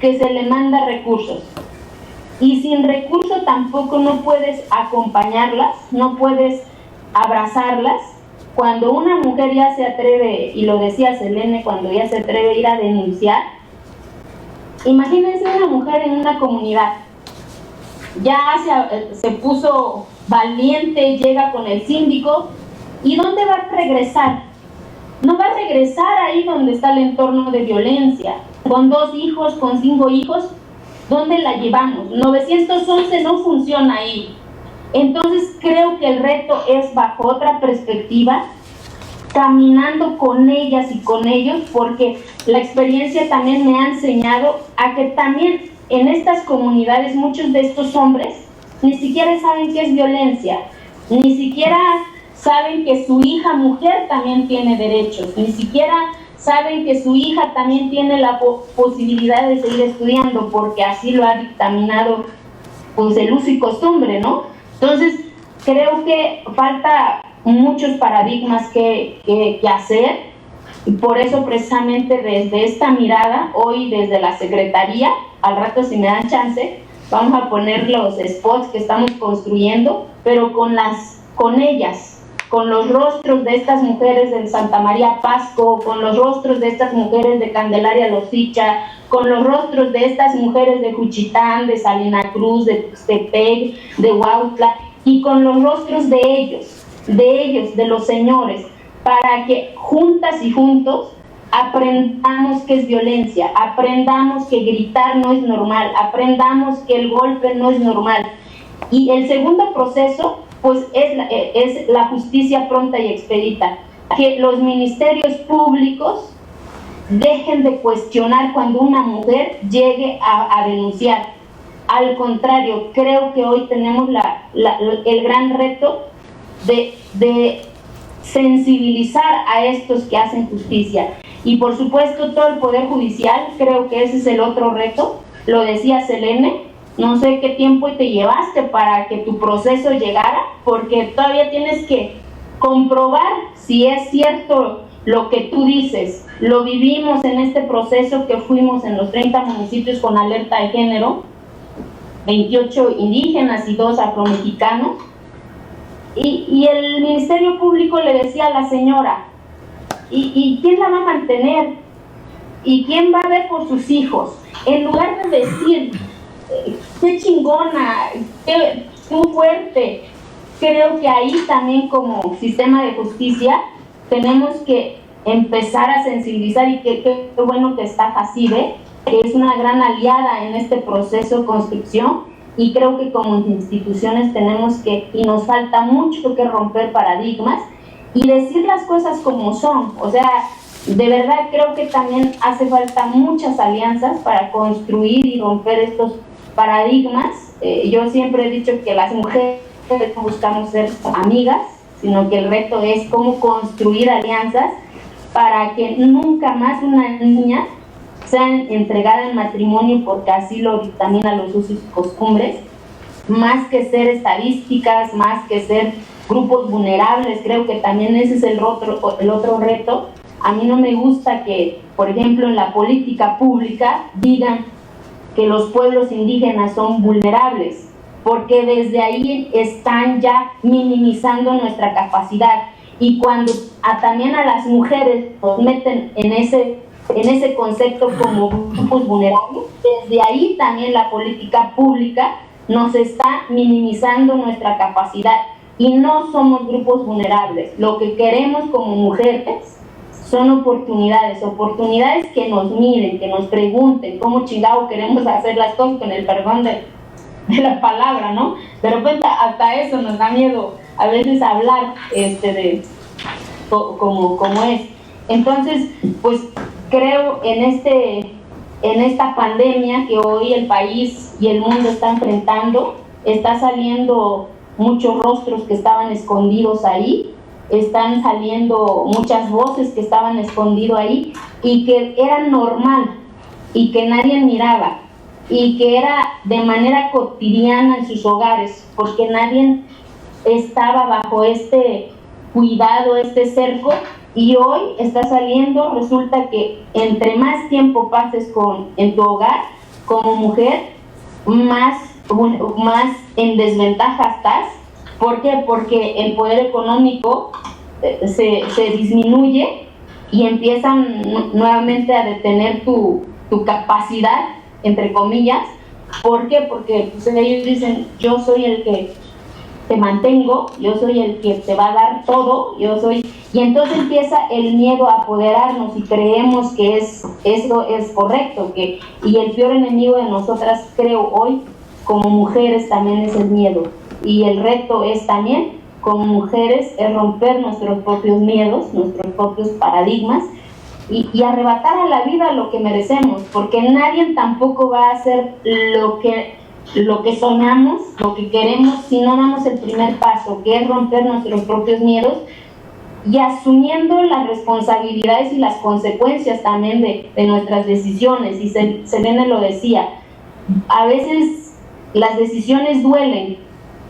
que se le manda recursos. Y sin recursos tampoco no puedes acompañarlas, no puedes abrazarlas. Cuando una mujer ya se atreve, y lo decía Selene, cuando ya se atreve a ir a denunciar, imagínense una mujer en una comunidad ya se puso valiente, llega con el síndico, ¿y dónde va a regresar? No va a regresar ahí donde está el entorno de violencia, con 2 hijos, con 5 hijos, ¿dónde la llevamos? 911 no funciona ahí. Entonces creo que el reto es bajo otra perspectiva, caminando con ellas y con ellos, porque la experiencia también me ha enseñado a que también en estas comunidades muchos de estos hombres ni siquiera saben qué es violencia, ni siquiera saben que su hija mujer también tiene derechos, ni siquiera saben que su hija también tiene la posibilidad de seguir estudiando, porque así lo ha dictaminado pues el uso y costumbre, ¿no? Entonces, creo que falta muchos paradigmas que hacer, y por eso precisamente desde esta mirada, hoy desde la Secretaría, al rato si me dan chance, vamos a poner los spots que estamos construyendo, pero con ellas, con los rostros de estas mujeres de Santa María Pasco, con los rostros de estas mujeres de Candelaria Losicha, con los rostros de estas mujeres de Juchitán, de Salina Cruz, de Tuxtepec, de Huautla, y con los rostros de ellos, de los señores, para que juntas y juntos aprendamos qué es violencia, aprendamos que gritar no es normal, aprendamos que el golpe no es normal. Y el segundo proceso pues es la justicia pronta y expedita, que los ministerios públicos dejen de cuestionar cuando una mujer llegue a denunciar. Al contrario, creo que hoy tenemos el gran reto de sensibilizar a estos que hacen justicia. Y por supuesto todo el Poder Judicial, creo que ese es el otro reto, lo decía Selene. No sé qué tiempo te llevaste para que tu proceso llegara, porque todavía tienes que comprobar si es cierto lo que tú dices. Lo vivimos en este proceso que fuimos en los 30 municipios con alerta de género, 28 indígenas y 2 afromexicanos, y el Ministerio Público le decía a la señora, ¿y quién la va a mantener? ¿Y quién va a ver por sus hijos? En lugar de decir, qué chingona, qué fuerte. Creo que ahí también como sistema de justicia tenemos que empezar a sensibilizar, y qué bueno que está Jacibe, que es una gran aliada en este proceso de construcción, y creo que como instituciones tenemos que, y nos falta mucho que romper paradigmas y decir las cosas como son. O sea, de verdad creo que también hace falta muchas alianzas para construir y romper estos paradigmas. Yo siempre he dicho que las mujeres no buscamos ser amigas, sino que el reto es cómo construir alianzas para que nunca más una niña sea entregada en matrimonio porque así lo dictaminan los usos y costumbres, más que ser estadísticas, más que ser grupos vulnerables. Creo que también ese es el otro reto. A mí no me gusta que, por ejemplo, en la política pública digan que los pueblos indígenas son vulnerables, porque desde ahí están ya minimizando nuestra capacidad. Y cuando también a las mujeres nos meten en ese concepto como grupos vulnerables, desde ahí también la política pública nos está minimizando nuestra capacidad, y no somos grupos vulnerables. Lo que queremos como mujeres son oportunidades que nos miren, que nos pregunten cómo chingado queremos hacer las cosas, con el perdón de la palabra, ¿no? De repente hasta eso nos da miedo a veces hablar como es. Entonces, pues creo en esta pandemia que hoy el país y el mundo está enfrentando, está saliendo muchos rostros que estaban escondidos ahí, están saliendo muchas voces que estaban escondidas ahí y que eran normal y que nadie miraba y que era de manera cotidiana en sus hogares, porque nadie estaba bajo este cuidado, este cerco. Y hoy está saliendo, resulta que entre más tiempo pases en tu hogar como mujer, más en desventaja estás. ¿Por qué? Porque el poder económico se disminuye y empiezan nuevamente a detener tu capacidad, entre comillas, ¿Por qué? Porque pues, ellos dicen, yo soy el que te mantengo, yo soy el que te va a dar todo, y entonces empieza el miedo a apoderarnos y creemos que eso es correcto, y el peor enemigo de nosotras, creo hoy, como mujeres también es el miedo, y el reto es también, como mujeres, es romper nuestros propios miedos, nuestros propios paradigmas, y arrebatar a la vida lo que merecemos, porque nadie tampoco va a hacer lo que soñamos, lo que queremos, si no damos el primer paso, que es romper nuestros propios miedos y asumiendo las responsabilidades y las consecuencias también de nuestras decisiones. Y Selene lo decía, a veces las decisiones duelen,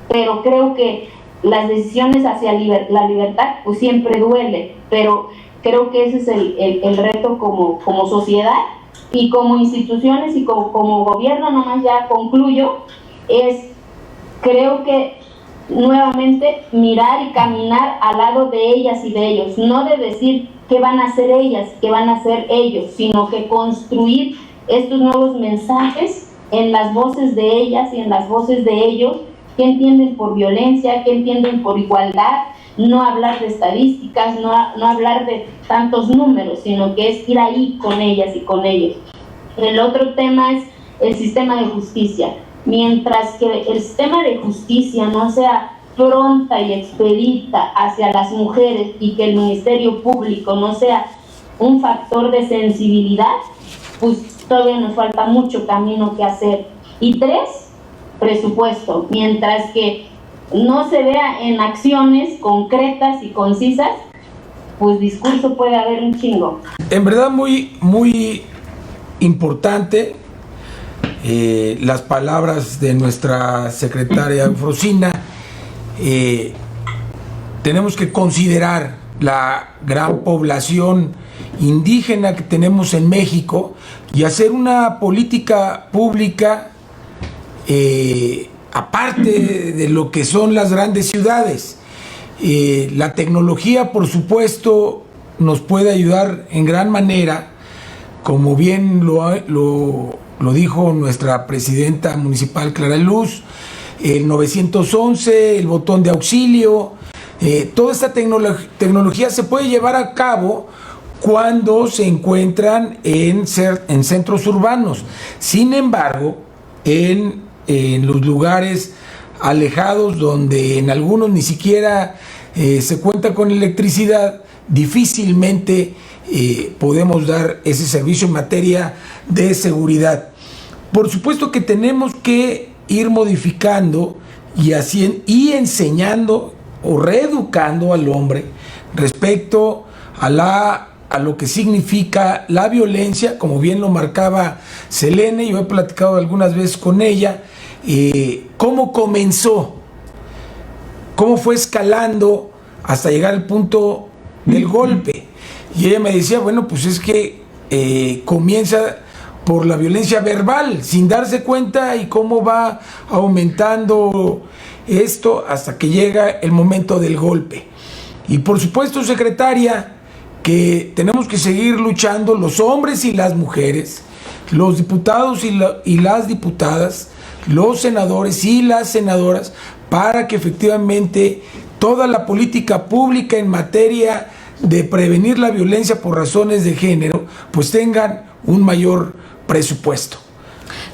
pero creo que las decisiones hacia la libertad pues siempre duele, pero creo que ese es el reto como sociedad y como instituciones y como gobierno. Nomás ya concluyo, creo que nuevamente mirar y caminar al lado de ellas y de ellos, no de decir qué van a hacer ellas, qué van a hacer ellos, sino que construir estos nuevos mensajes en las voces de ellas y en las voces de ellos, que entienden por violencia, que entienden por igualdad, no hablar de estadísticas, no hablar de tantos números, sino que es ir ahí con ellas y con ellos. El otro tema es el sistema de justicia. Mientras que el sistema de justicia no sea pronta y expedita hacia las mujeres y que el Ministerio Público no sea un factor de sensibilidad, pues todavía nos falta mucho camino que hacer. Y 3, presupuesto. Mientras que no se vea en acciones concretas y concisas, pues discurso puede haber un chingo. En verdad muy, muy importante las palabras de nuestra secretaria Eufrosina. Tenemos que considerar la gran población indígena que tenemos en México y hacer una política pública aparte de lo que son las grandes ciudades. La tecnología, por supuesto, nos puede ayudar en gran manera, como bien lo dijo nuestra presidenta municipal Clara Luz, el 911, el botón de auxilio, toda esta tecnología se puede llevar a cabo cuando se encuentran en centros urbanos. Sin embargo, en los lugares alejados, donde en algunos ni siquiera se cuenta con electricidad, difícilmente podemos dar ese servicio en materia de seguridad. Por supuesto que tenemos que ir modificando y enseñando o reeducando al hombre respecto a lo que significa la violencia, como bien lo marcaba Selene. Yo he platicado algunas veces con ella, cómo comenzó, cómo fue escalando hasta llegar al punto del golpe. Y ella me decía, bueno, pues es que comienza por la violencia verbal, sin darse cuenta, y cómo va aumentando esto hasta que llega el momento del golpe. Y por supuesto, secretaria, que tenemos que seguir luchando los hombres y las mujeres, los diputados y las diputadas, los senadores y las senadoras, para que efectivamente toda la política pública en materia de prevenir la violencia por razones de género pues tengan un mayor presupuesto.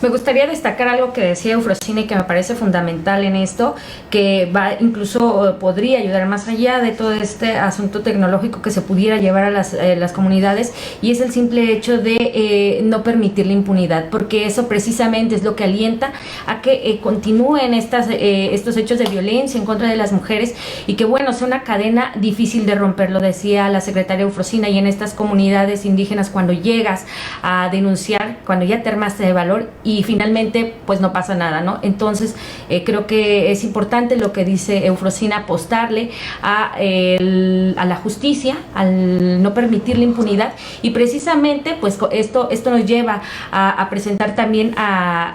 Me gustaría destacar algo que decía Eufrosina y que me parece fundamental en esto, que incluso podría ayudar más allá de todo este asunto tecnológico que se pudiera llevar a las comunidades, y es el simple hecho de no permitir la impunidad, porque eso precisamente es lo que alienta a que continúen estos hechos de violencia en contra de las mujeres, y que bueno, sea una cadena difícil de romper. Lo decía la secretaria Eufrosina, y en estas comunidades indígenas, cuando llegas a denunciar, cuando ya te armaste de valor y finalmente pues no pasa nada, ¿no? Entonces creo que es importante lo que dice Eufrosina, apostarle a la justicia, al no permitir la impunidad, y precisamente pues esto nos lleva a presentar también a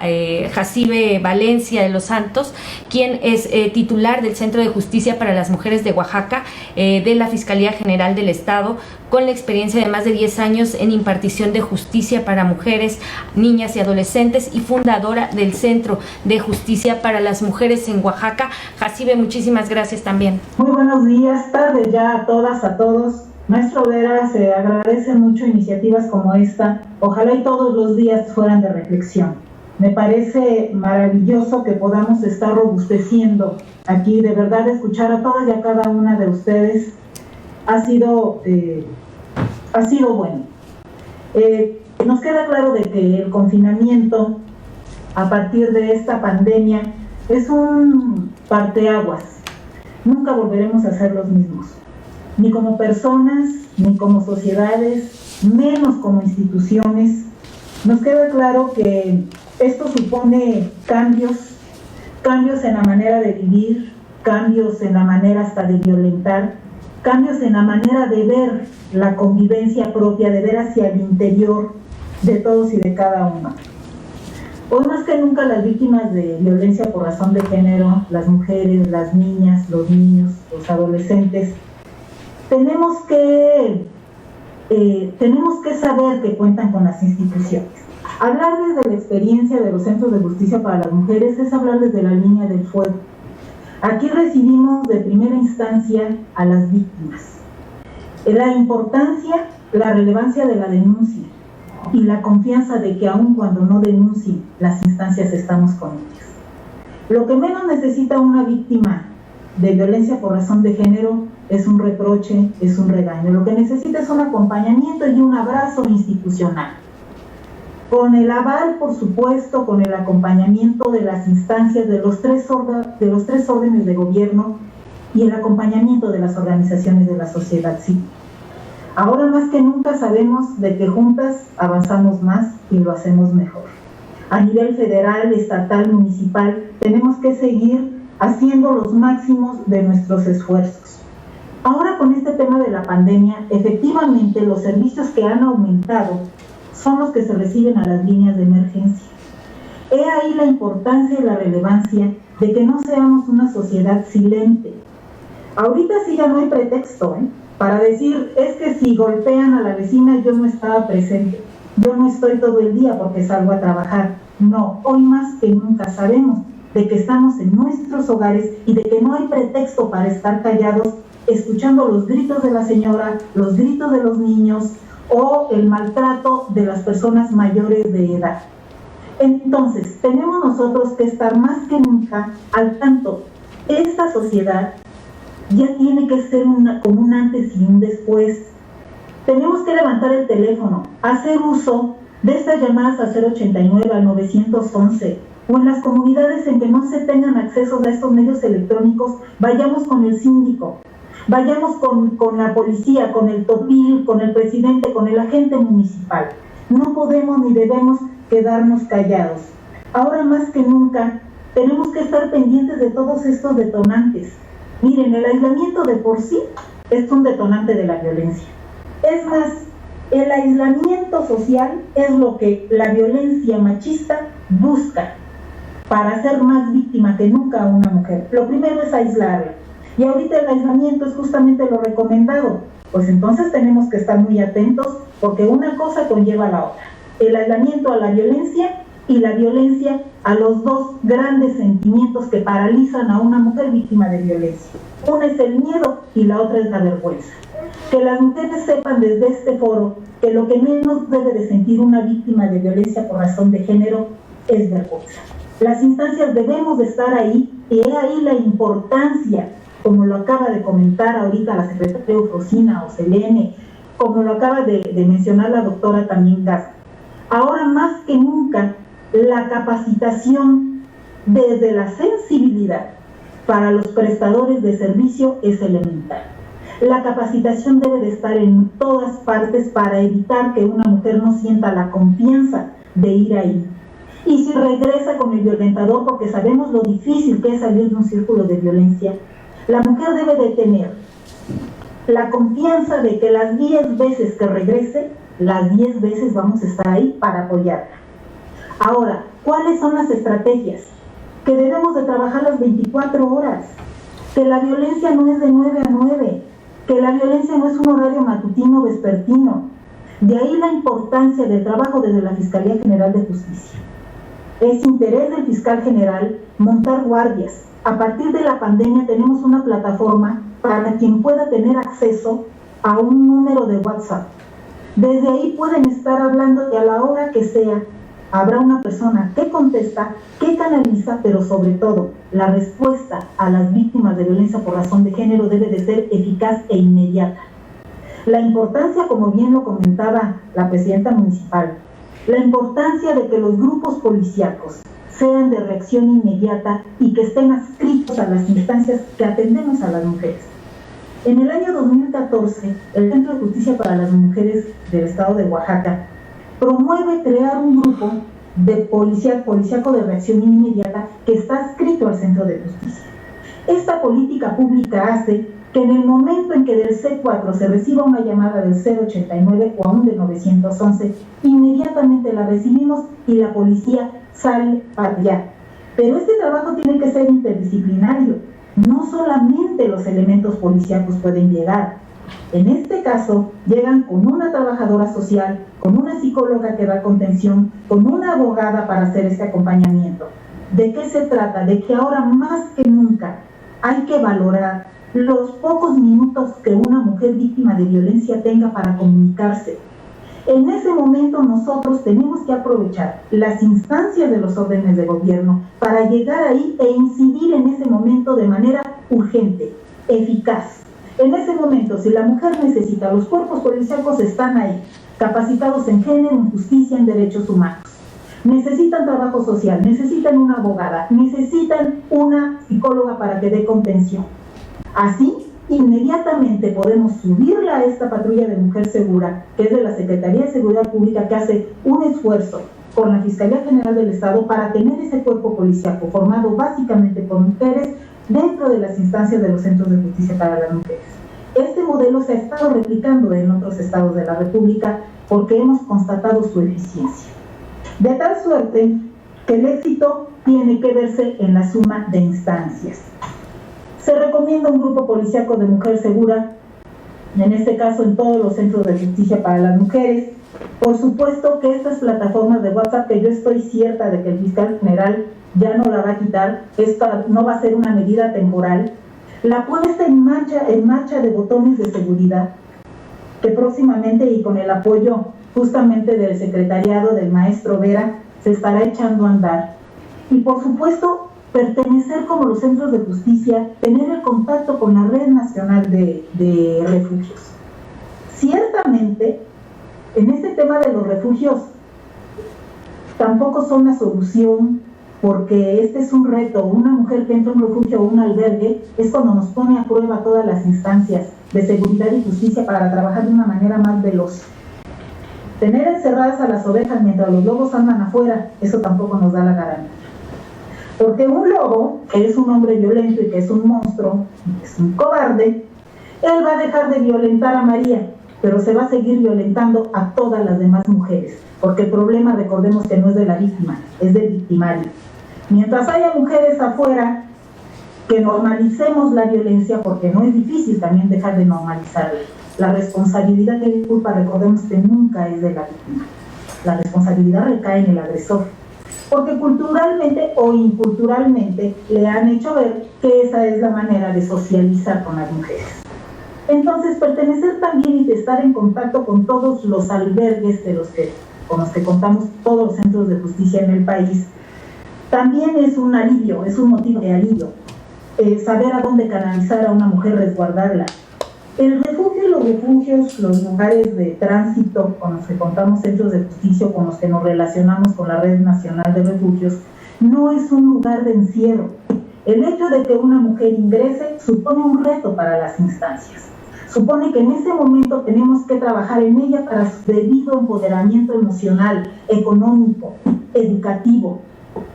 Jacibe Valencia de los Santos, quien es titular del Centro de Justicia para las Mujeres de Oaxaca, de la Fiscalía General del Estado, con la experiencia de más de 10 años en impartición de justicia para mujeres, niñas y adolescentes y fundadora del Centro de Justicia para las Mujeres en Oaxaca. Jacibe, muchísimas gracias también. Muy buenos días, tarde ya a todas, a todos. Maestro Vera, se agradecen mucho iniciativas como esta. Ojalá y todos los días fueran de reflexión. Me parece maravilloso que podamos estar robusteciendo aquí. De verdad, escuchar a todas y a cada una de ustedes ha sido bueno. Nos queda claro de que el confinamiento a partir de esta pandemia es un parteaguas. Nunca volveremos a ser los mismos, ni como personas, ni como sociedades, menos como instituciones. Nos queda claro que esto supone cambios en la manera de vivir, cambios en la manera hasta de violentar, cambios en la manera de ver la convivencia propia, de ver hacia el interior de todos y de cada uno. Hoy más que nunca las víctimas de violencia por razón de género, las mujeres, las niñas, los niños, los adolescentes, tenemos que saber que cuentan con las instituciones. Hablar desde la experiencia de los centros de justicia para las mujeres es hablar desde la línea del fuego. Aquí recibimos de primera instancia a las víctimas. La importancia, la relevancia de la denuncia y la confianza de que aun cuando no denuncien, las instancias estamos con ellas. Lo que menos necesita una víctima de violencia por razón de género es un reproche, es un regaño. Lo que necesita es un acompañamiento y un abrazo institucional. Con el aval, por supuesto, con el acompañamiento de las instancias de los tres órdenes de gobierno y el acompañamiento de las organizaciones de la sociedad civil. Ahora más que nunca sabemos de que juntas avanzamos más y lo hacemos mejor. A nivel federal, estatal, municipal, tenemos que seguir haciendo los máximos de nuestros esfuerzos. Ahora con este tema de la pandemia, efectivamente los servicios que han aumentado son los que se reciben a las líneas de emergencia. He ahí la importancia y la relevancia de que no seamos una sociedad silente. Ahorita sí ya no hay pretexto, para decir, es que si golpean a la vecina yo no estaba presente, yo no estoy todo el día porque salgo a trabajar. No, hoy más que nunca sabemos de que estamos en nuestros hogares y de que no hay pretexto para estar callados, escuchando los gritos de la señora, los gritos de los niños, o el maltrato de las personas mayores de edad. Entonces, tenemos nosotros que estar más que nunca al tanto. Esta sociedad ya tiene que ser como un antes y un después. Tenemos que levantar el teléfono, hacer uso de estas llamadas al 089, al 911, o en las comunidades en que no se tengan acceso a estos medios electrónicos, vayamos con el síndico. Vayamos con la policía, con el topil, con el presidente, con el agente municipal. No podemos ni debemos quedarnos callados. Ahora más que nunca tenemos que estar pendientes de todos estos detonantes. Miren, el aislamiento de por sí es un detonante de la violencia. Es más, el aislamiento social es lo que la violencia machista busca para hacer más víctima que nunca a una mujer. Lo primero es aislarla. Y ahorita el aislamiento es justamente lo recomendado. Pues entonces tenemos que estar muy atentos porque una cosa conlleva a la otra. El aislamiento a la violencia y la violencia a los dos grandes sentimientos que paralizan a una mujer víctima de violencia. Una es el miedo y la otra es la vergüenza. Que las mujeres sepan desde este foro que lo que menos debe de sentir una víctima de violencia por razón de género es vergüenza. Las instancias debemos de estar ahí y he ahí la importancia, como lo acaba de comentar ahorita la secretaria Eufrosina o Selene, como lo acaba de mencionar la doctora también Gasman. Ahora más que nunca, la capacitación desde la sensibilidad para los prestadores de servicio es elemental. La capacitación debe de estar en todas partes para evitar que una mujer no sienta la confianza de ir ahí. Y si regresa con el violentador, porque sabemos lo difícil que es salir de un círculo de violencia, la mujer debe de tener la confianza de que las 10 veces que regrese, las 10 veces vamos a estar ahí para apoyarla. Ahora, ¿cuáles son las estrategias? Que debemos de trabajar las 24 horas, que la violencia no es de 9 a 9, que la violencia no es un horario matutino o vespertino. De ahí la importancia del trabajo desde la Fiscalía General de Justicia. Es interés del fiscal general montar guardias. A partir de la pandemia tenemos una plataforma para quien pueda tener acceso a un número de WhatsApp. Desde ahí pueden estar hablando y a la hora que sea habrá una persona que contesta, que canaliza, pero sobre todo la respuesta a las víctimas de violencia por razón de género debe de ser eficaz e inmediata. La importancia, como bien lo comentaba la presidenta municipal, la importancia de que los grupos policíacos sean de reacción inmediata y que estén adscritos a las instancias que atendemos a las mujeres. En el año 2014, el Centro de Justicia para las Mujeres del Estado de Oaxaca promueve crear un grupo de policíaco de reacción inmediata que está adscrito al Centro de Justicia. Esta política pública hace que en el momento en que del C4 se reciba una llamada del 089 o aún del 911, inmediatamente la recibimos y la policía sale para allá. Pero este trabajo tiene que ser interdisciplinario. No solamente los elementos policíacos pueden llegar. En este caso, llegan con una trabajadora social, con una psicóloga que da contención, con una abogada para hacer este acompañamiento. ¿De qué se trata? De que ahora más que nunca hay que valorar los pocos minutos que una mujer víctima de violencia tenga para comunicarse. En ese momento nosotros tenemos que aprovechar las instancias de los órdenes de gobierno para llegar ahí e incidir en ese momento de manera urgente, eficaz. En ese momento, si la mujer necesita, los cuerpos policíacos están ahí, capacitados en género, en justicia, en derechos humanos. Necesitan trabajo social, necesitan una abogada, necesitan una psicóloga para que dé contención. Así, inmediatamente podemos subirla a esta patrulla de mujer segura, que es de la Secretaría de Seguridad Pública, que hace un esfuerzo con la Fiscalía General del Estado para tener ese cuerpo policíaco formado básicamente por mujeres dentro de las instancias de los centros de justicia para las mujeres. Este modelo se ha estado replicando en otros estados de la República porque hemos constatado su eficiencia. De tal suerte que el éxito tiene que verse en la suma de instancias. Se recomienda un grupo policíaco de mujer segura, en este caso en todos los centros de justicia para las mujeres. Por supuesto que estas plataformas de WhatsApp, que yo estoy cierta de que el fiscal general ya no la va a quitar, esta no va a ser una medida temporal. La puesta en marcha de botones de seguridad, que próximamente y con el apoyo justamente del secretariado del maestro Vera, se estará echando a andar. Y por supuesto, pertenecer como los centros de justicia, tener el contacto con la Red Nacional de Refugios. Ciertamente, en este tema de los refugios, tampoco son la solución, porque este es un reto. Una mujer que entra a un refugio o un albergue es cuando nos pone a prueba todas las instancias de seguridad y justicia para trabajar de una manera más veloz. Tener encerradas a las ovejas mientras los lobos andan afuera, eso tampoco nos da la garantía. Porque un lobo, que es un hombre violento y que es un monstruo, y es un cobarde, él va a dejar de violentar a María, pero se va a seguir violentando a todas las demás mujeres, porque el problema, recordemos que no es de la víctima, es del victimario. Mientras haya mujeres afuera, que normalicemos la violencia, porque no es difícil también dejar de normalizarla. La responsabilidad de la culpa, recordemos que nunca es de la víctima. La responsabilidad recae en el agresor, porque culturalmente o inculturalmente le han hecho ver que esa es la manera de socializar con las mujeres. Entonces, pertenecer también y estar en contacto con todos los albergues con los que contamos todos los centros de justicia en el país, también es un alivio, es un motivo de alivio. Saber a dónde canalizar a una mujer, resguardarla. El refugio y los refugios, los lugares de tránsito con los que contamos centros de justicia, con los que nos relacionamos con la Red Nacional de Refugios, no es un lugar de encierro. El hecho de que una mujer ingrese supone un reto para las instancias. Supone que en ese momento tenemos que trabajar en ella para su debido empoderamiento emocional, económico, educativo.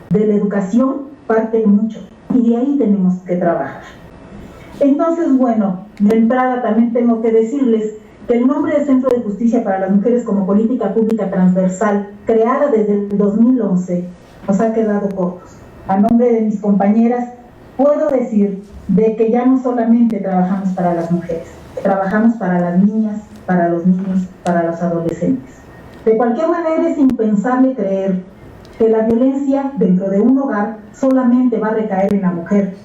De la educación parte mucho y de ahí tenemos que trabajar. Entonces, bueno, de entrada también tengo que decirles que el nombre de Centro de Justicia para las Mujeres como política pública transversal, creada desde el 2011, nos ha quedado cortos. A nombre de mis compañeras, puedo decir de que ya no solamente trabajamos para las mujeres, Trabajamos para las niñas, para los niños, para los adolescentes. De cualquier manera, es impensable creer que la violencia dentro de un hogar solamente va a recaer en la mujer.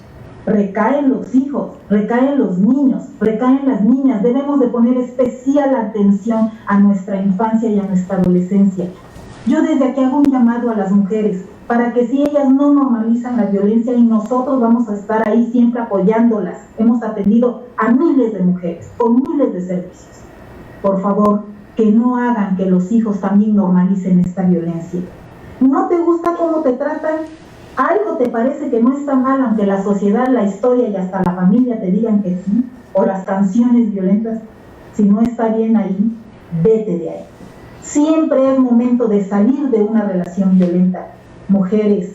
Recaen los hijos, recaen los niños, recaen las niñas. Debemos de poner especial atención a nuestra infancia y a nuestra adolescencia. Yo desde aquí hago un llamado a las mujeres para que si ellas no normalizan la violencia, y nosotros vamos a estar ahí siempre apoyándolas. Hemos atendido a miles de mujeres con miles de servicios. Por favor, que no hagan que los hijos también normalicen esta violencia. ¿No te gusta cómo te tratan? ¿Algo te parece que no está mal, aunque la sociedad, la historia y hasta la familia te digan que sí? ¿O las canciones violentas? Si no está bien ahí, vete de ahí. Siempre es momento de salir de una relación violenta. Mujeres,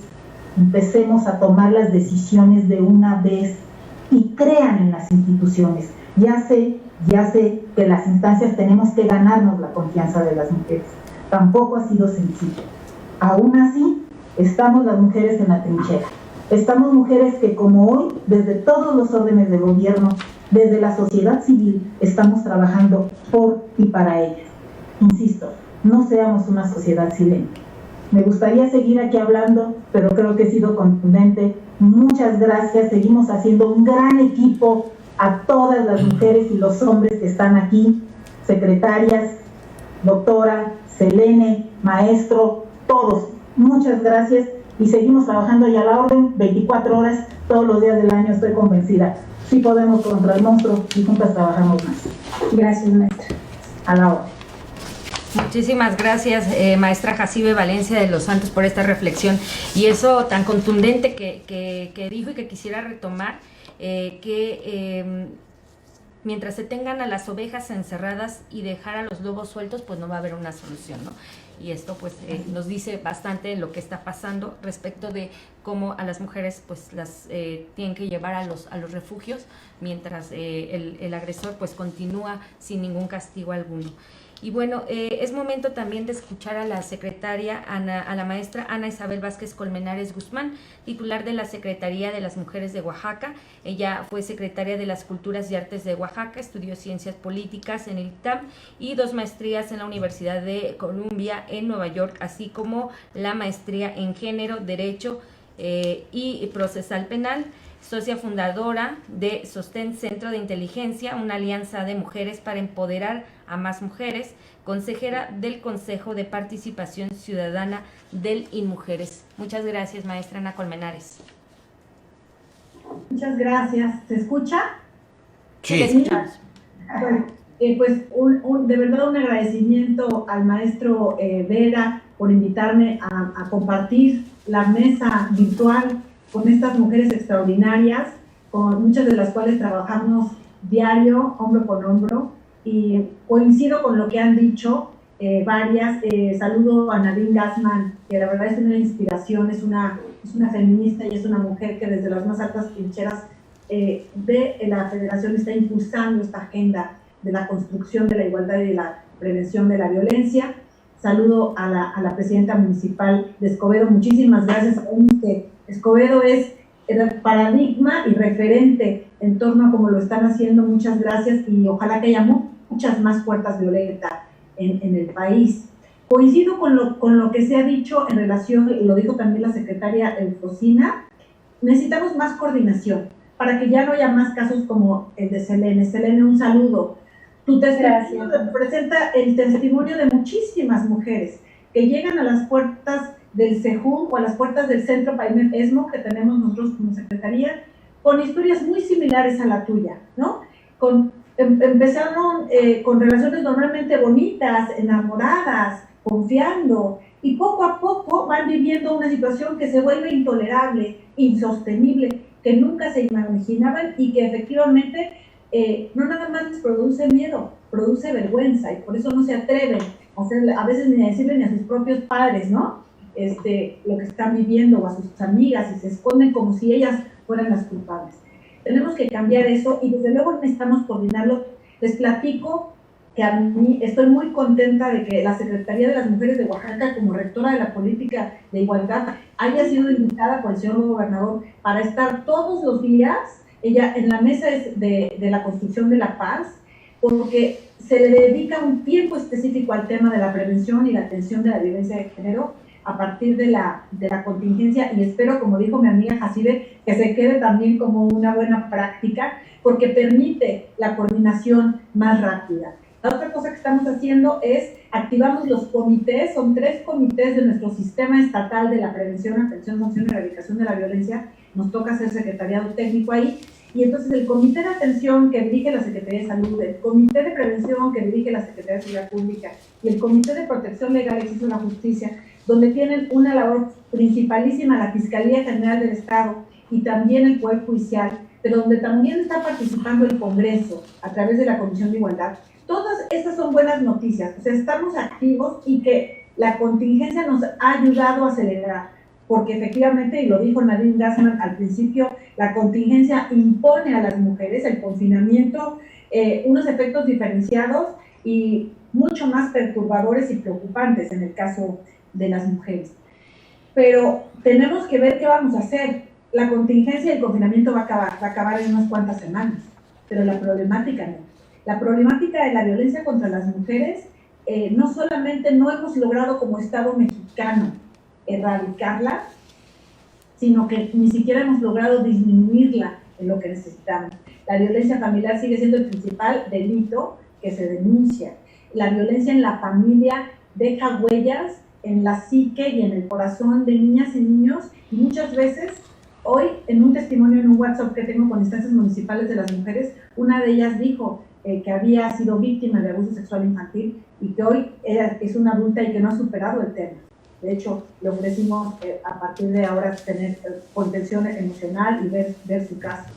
empecemos a tomar las decisiones de una vez y crean en las instituciones. Ya sé que las instancias tenemos que ganarnos la confianza de las mujeres. Tampoco ha sido sencillo. Aún así, estamos las mujeres en la trinchera. Estamos mujeres que, como hoy, desde todos los órdenes de gobierno, desde la sociedad civil, estamos trabajando por y para ellas. Insisto, no seamos una sociedad silente. Me gustaría seguir aquí hablando, pero creo que he sido contundente. Muchas gracias. Seguimos haciendo un gran equipo. A todas las mujeres y los hombres que están aquí, secretarias, doctora, Selene, maestro, todos, muchas gracias, y seguimos trabajando y a la orden, 24 horas, todos los días del año. Estoy convencida, sí podemos contra el monstruo y juntas trabajamos más. Gracias, maestra. A la orden. Muchísimas gracias, maestra Jacibe Valencia de los Santos, por esta reflexión y eso tan contundente que dijo y que quisiera retomar. Mientras se tengan a las ovejas encerradas y dejar a los lobos sueltos, pues no va a haber una solución, ¿no? Y esto pues nos dice bastante de lo que está pasando respecto de cómo a las mujeres pues las tienen que llevar a los refugios mientras el agresor pues continúa sin ningún castigo alguno. Y bueno, es momento también de escuchar a la secretaria, a la maestra Ana Isabel Vázquez Colmenares Guzmán, titular de la Secretaría de las Mujeres de Oaxaca. Ella fue secretaria de las Culturas y Artes de Oaxaca, estudió Ciencias Políticas en el ITAM y 2 maestrías en la Universidad de Columbia en Nueva York, así como la maestría en Género, Derecho y Procesal Penal. Socia fundadora de Sostén Centro de Inteligencia, una alianza de mujeres para empoderar a más mujeres, consejera del Consejo de Participación Ciudadana del INMujeres. Muchas gracias, maestra Ana Colmenares. Muchas gracias. ¿Se escucha? Sí. ¿Escuchas? Bueno, pues de verdad un agradecimiento al maestro Vera por invitarme a compartir la mesa virtual con estas mujeres extraordinarias, con muchas de las cuales trabajamos diario, hombro con hombro, y coincido con lo que han dicho varias. Saludo a Nadine Gassman, que la verdad es una inspiración, es una feminista y es una mujer que desde las más altas trincheras de la Federación está impulsando esta agenda de la construcción de la igualdad y de la prevención de la violencia. Saludo a la presidenta municipal de Escobedo, muchísimas gracias. Escobedo es el paradigma y referente en torno a cómo lo están haciendo. Muchas gracias y ojalá que haya muchas más puertas violentas en el país. Coincido con lo que se ha dicho en relación, y lo dijo también la secretaria Focina, necesitamos más coordinación para que ya no haya más casos como el de Selene. Selene, un saludo. Tu testimonio representa el testimonio de muchísimas mujeres que llegan a las puertas del CEJUM o a las puertas del Centro Paimef ESMO que tenemos nosotros como Secretaría, con historias muy similares a la tuya, ¿no? Empezaron con relaciones normalmente bonitas, enamoradas, confiando, y poco a poco van viviendo una situación que se vuelve intolerable, insostenible, que nunca se imaginaban y que efectivamente no nada más les produce miedo, produce vergüenza, y por eso no se atreven a hacer, a veces ni a decirle ni a sus propios padres, ¿no? Lo que están viviendo, o a sus amigas, y se esconden como si ellas fueran las culpables. Tenemos que cambiar eso y desde luego necesitamos coordinarlo. Les platico que a mí estoy muy contenta de que la Secretaría de las Mujeres de Oaxaca, como rectora de la política de igualdad, haya sido invitada por el señor gobernador para estar todos los días, ella en la mesa de la construcción de la paz, porque se le dedica un tiempo específico al tema de la prevención y la atención de la violencia de género a partir de la contingencia, y espero, como dijo mi amiga Jacibe, que se quede también como una buena práctica, porque permite la coordinación más rápida. La otra cosa que estamos haciendo es activamos los comités, son 3 comités de nuestro sistema estatal de la prevención, atención, sanción y erradicación de la violencia. Nos toca hacer secretariado técnico ahí, y entonces el comité de atención que dirige la Secretaría de Salud, el comité de prevención que dirige la Secretaría de Seguridad Pública y el comité de protección legal y acceso a la justicia, donde tienen una labor principalísima la Fiscalía General del Estado y también el Poder Judicial, pero donde también está participando el Congreso a través de la Comisión de Igualdad. Todas estas son buenas noticias, o sea, estamos activos y que la contingencia nos ha ayudado a acelerar, porque efectivamente, y lo dijo Nadine Gassman al principio, la contingencia impone a las mujeres, el confinamiento, unos efectos diferenciados y mucho más perturbadores y preocupantes en el caso de las mujeres. Pero tenemos que ver qué vamos a hacer. La contingencia y el confinamiento va a acabar en unas cuantas semanas, pero la problemática no. La problemática de la violencia contra las mujeres, no solamente no hemos logrado como Estado mexicano erradicarla, sino que ni siquiera hemos logrado disminuirla en lo que necesitamos. La violencia familiar sigue siendo el principal delito que se denuncia. La violencia en la familia deja huellas en la psique y en el corazón de niñas y niños, y muchas veces, hoy en un testimonio en un WhatsApp que tengo con instancias municipales de las mujeres, una de ellas dijo que había sido víctima de abuso sexual infantil y que hoy es una adulta y que no ha superado el tema. De hecho, le ofrecimos a partir de ahora tener contención emocional y ver su caso.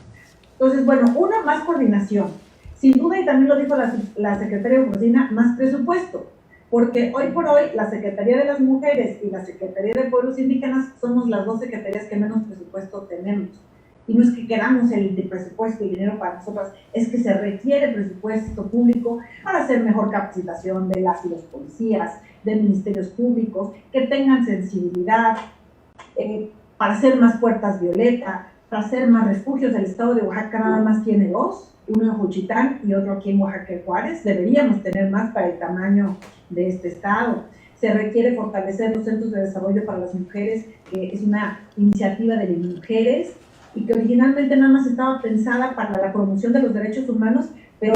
Entonces, bueno, una, más coordinación. Sin duda, y también lo dijo la secretaria Rosina, más presupuesto. Porque hoy por hoy la Secretaría de las Mujeres y la Secretaría de Pueblos Indígenas somos las 2 secretarías que menos presupuesto tenemos. Y no es que queramos el presupuesto y dinero para nosotras, es que se requiere presupuesto público para hacer mejor capacitación de las y los policías, de ministerios públicos, que tengan sensibilidad, para hacer más puertas violeta, para hacer más refugios. El estado de Oaxaca nada más tiene 2, uno en Juchitán y otro aquí en Oaxaca y Juárez. Deberíamos tener más para el tamaño de este estado. Se requiere fortalecer los centros de desarrollo para las mujeres, que es una iniciativa de mujeres y que originalmente nada más estaba pensada para la promoción de los derechos humanos, pero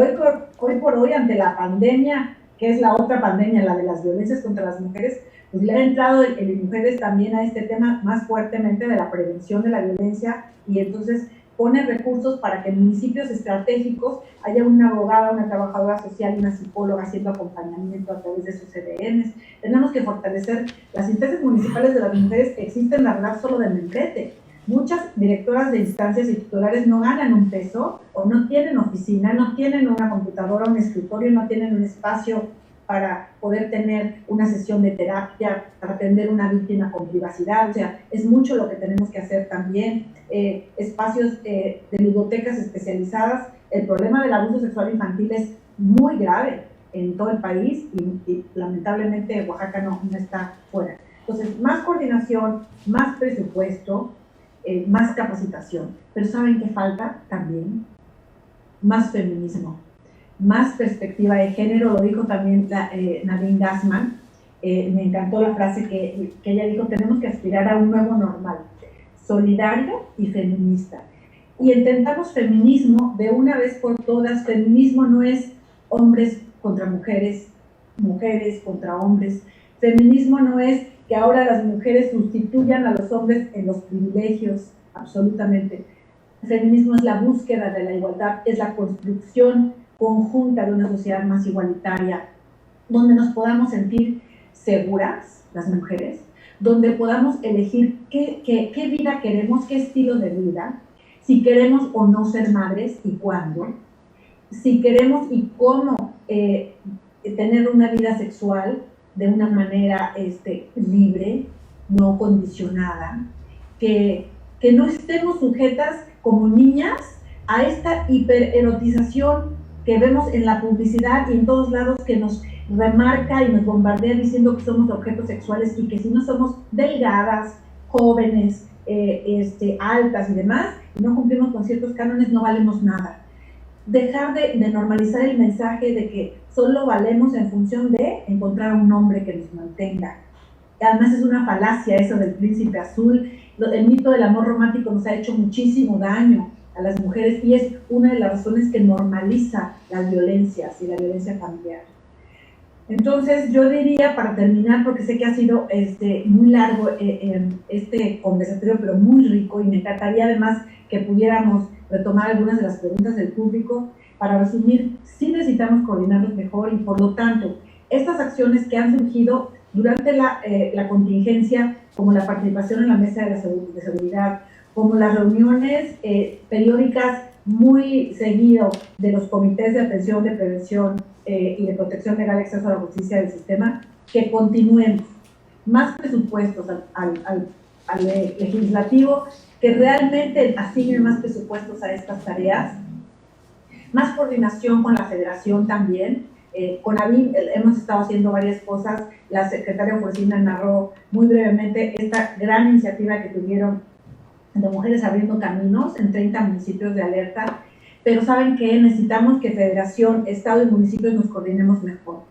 hoy por hoy, ante la pandemia, que es la otra pandemia, la de las violencias contra las mujeres, pues le ha entrado el mujeres también a este tema más fuertemente de la prevención de la violencia, y entonces pone recursos para que en municipios estratégicos haya una abogada, una trabajadora social y una psicóloga haciendo acompañamiento a través de sus CDNs. Tenemos que fortalecer las instancias municipales de las mujeres que existen, la verdad, solo de membrete. Muchas directoras de instancias y titulares no ganan un peso, o no tienen oficina, no tienen una computadora, un escritorio, no tienen un espacio para poder tener una sesión de terapia, para atender una víctima con privacidad. O sea, es mucho lo que tenemos que hacer también. Espacios de ludotecas especializadas. El problema del abuso sexual infantil es muy grave en todo el país y lamentablemente Oaxaca no está fuera. Entonces, más coordinación, más presupuesto, más capacitación. Pero ¿saben qué falta también? Más feminismo, más perspectiva de género. Lo dijo también Nadine Gassman. Me encantó la frase que ella dijo: tenemos que aspirar a un nuevo normal, solidario y feminista. Y intentamos feminismo de una vez por todas. Feminismo no es hombres contra mujeres, mujeres contra hombres. Feminismo no es que ahora las mujeres sustituyan a los hombres en los privilegios, absolutamente. El feminismo es la búsqueda de la igualdad, es la construcción conjunta de una sociedad más igualitaria, donde nos podamos sentir seguras, las mujeres, donde podamos elegir qué vida queremos, qué estilo de vida, si queremos o no ser madres y cuándo, si queremos y cómo tener una vida sexual de una manera libre, no condicionada, que no estemos sujetas como niñas a esta hipererotización que vemos en la publicidad y en todos lados, que nos remarca y nos bombardea diciendo que somos objetos sexuales, y que si no somos delgadas, jóvenes, altas y demás, y no cumplimos con ciertos cánones, no valemos nada. dejar de normalizar el mensaje de que solo valemos en función de encontrar un hombre que nos mantenga. Además es una falacia eso del príncipe azul. El mito del amor romántico nos ha hecho muchísimo daño a las mujeres y es una de las razones que normaliza las violencias y la violencia familiar. Entonces yo diría, para terminar, porque sé que ha sido muy largo este conversatorio, pero muy rico, y me encantaría además que pudiéramos retomar algunas de las preguntas del público. Para resumir, sí necesitamos coordinarnos mejor y por lo tanto, estas acciones que han surgido durante la contingencia, como la participación en la mesa de seguridad, como las reuniones periódicas muy seguido de los comités de atención, de prevención y de protección legal y acceso a la justicia del sistema, que continuemos. Más presupuestos al legislativo, que realmente asigne más presupuestos a estas tareas, más coordinación con la federación también. Con AVIM hemos estado haciendo varias cosas. La secretaria Forcina narró muy brevemente esta gran iniciativa que tuvieron de Mujeres Abriendo Caminos en 30 municipios de alerta, pero saben que necesitamos que Federación, Estado y municipios nos coordinemos mejor.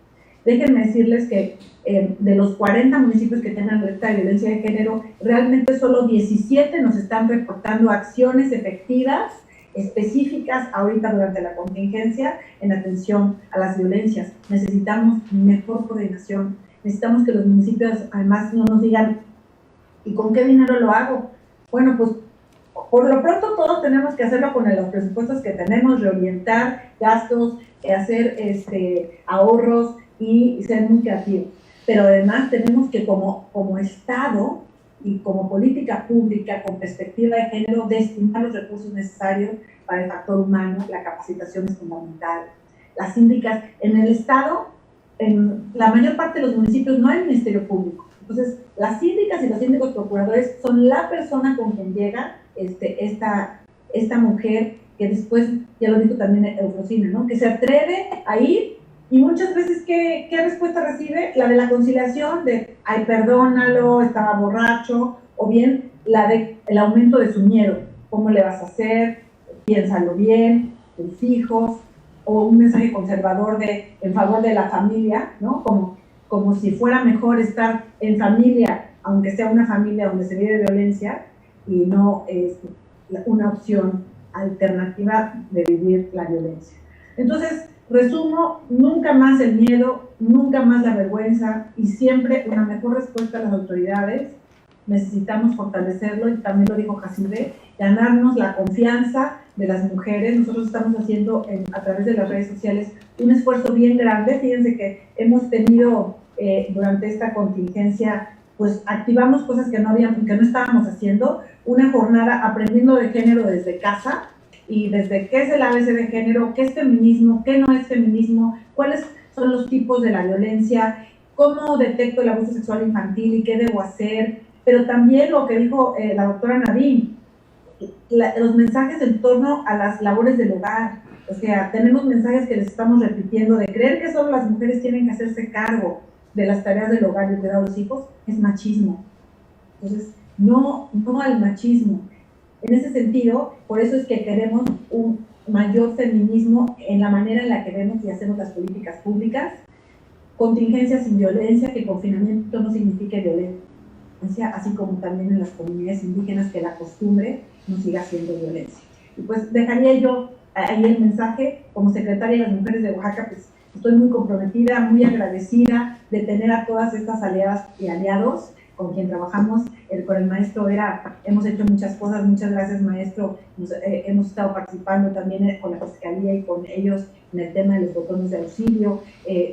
Déjenme decirles que de los 40 municipios que tienen alerta de violencia de género, realmente solo 17 nos están reportando acciones efectivas, específicas ahorita durante la contingencia en atención a las violencias. Necesitamos mejor coordinación, necesitamos que los municipios además no nos digan ¿y con qué dinero lo hago? Bueno, pues por lo pronto todos tenemos que hacerlo con los presupuestos que tenemos, reorientar gastos, hacer ahorros y ser muy creativos. Pero además tenemos que como Estado y como política pública con perspectiva de género destinar los recursos necesarios para el factor humano. La capacitación es fundamental. Las síndicas en el Estado, en la mayor parte de los municipios no hay ministerio público. Entonces, las síndicas y los síndicos procuradores son la persona con quien llega esta mujer que después, ya lo dijo también Eufrosina, ¿no? Que se atreve a ir y muchas veces, ¿qué respuesta recibe? La de la conciliación, de, ay, perdónalo, estaba borracho, o bien la de el aumento de su miedo. ¿Cómo le vas a hacer? Piénsalo bien, tus hijos, o un mensaje conservador en favor de la familia, ¿no? Como si fuera mejor estar en familia, aunque sea una familia donde se vive violencia, y no es una opción alternativa de vivir la violencia. Entonces, resumo, nunca más el miedo, nunca más la vergüenza y siempre una mejor respuesta a las autoridades. Necesitamos fortalecerlo, y también lo dijo Jacibe, ganarnos la confianza de las mujeres. Nosotros estamos haciendo a través de las redes sociales un esfuerzo bien grande. Fíjense que hemos tenido durante esta contingencia, pues activamos cosas que no estábamos haciendo, una jornada aprendiendo de género desde casa, y desde qué es el ABC de género, qué es feminismo, qué no es feminismo, cuáles son los tipos de la violencia, cómo detecto el abuso sexual infantil y qué debo hacer, pero también lo que dijo la doctora Nadine, los mensajes en torno a las labores del hogar. O sea, tenemos mensajes que les estamos repitiendo de creer que solo las mujeres tienen que hacerse cargo de las tareas del hogar y el cuidado de los hijos, es machismo. Entonces, no al machismo. En ese sentido, por eso es que queremos un mayor feminismo en la manera en la que vemos y hacemos las políticas públicas, contingencia sin violencia, que confinamiento no signifique violencia, así como también en las comunidades indígenas, que la costumbre no siga siendo violencia. Y pues dejaría yo ahí el mensaje. Como secretaria de las Mujeres de Oaxaca, pues estoy muy comprometida, muy agradecida de tener a todas estas aliadas y aliados con quien trabajamos. Con el maestro Vera hemos hecho muchas cosas. Muchas gracias, maestro. Hemos estado participando también con la Fiscalía y con ellos en el tema de los botones de auxilio,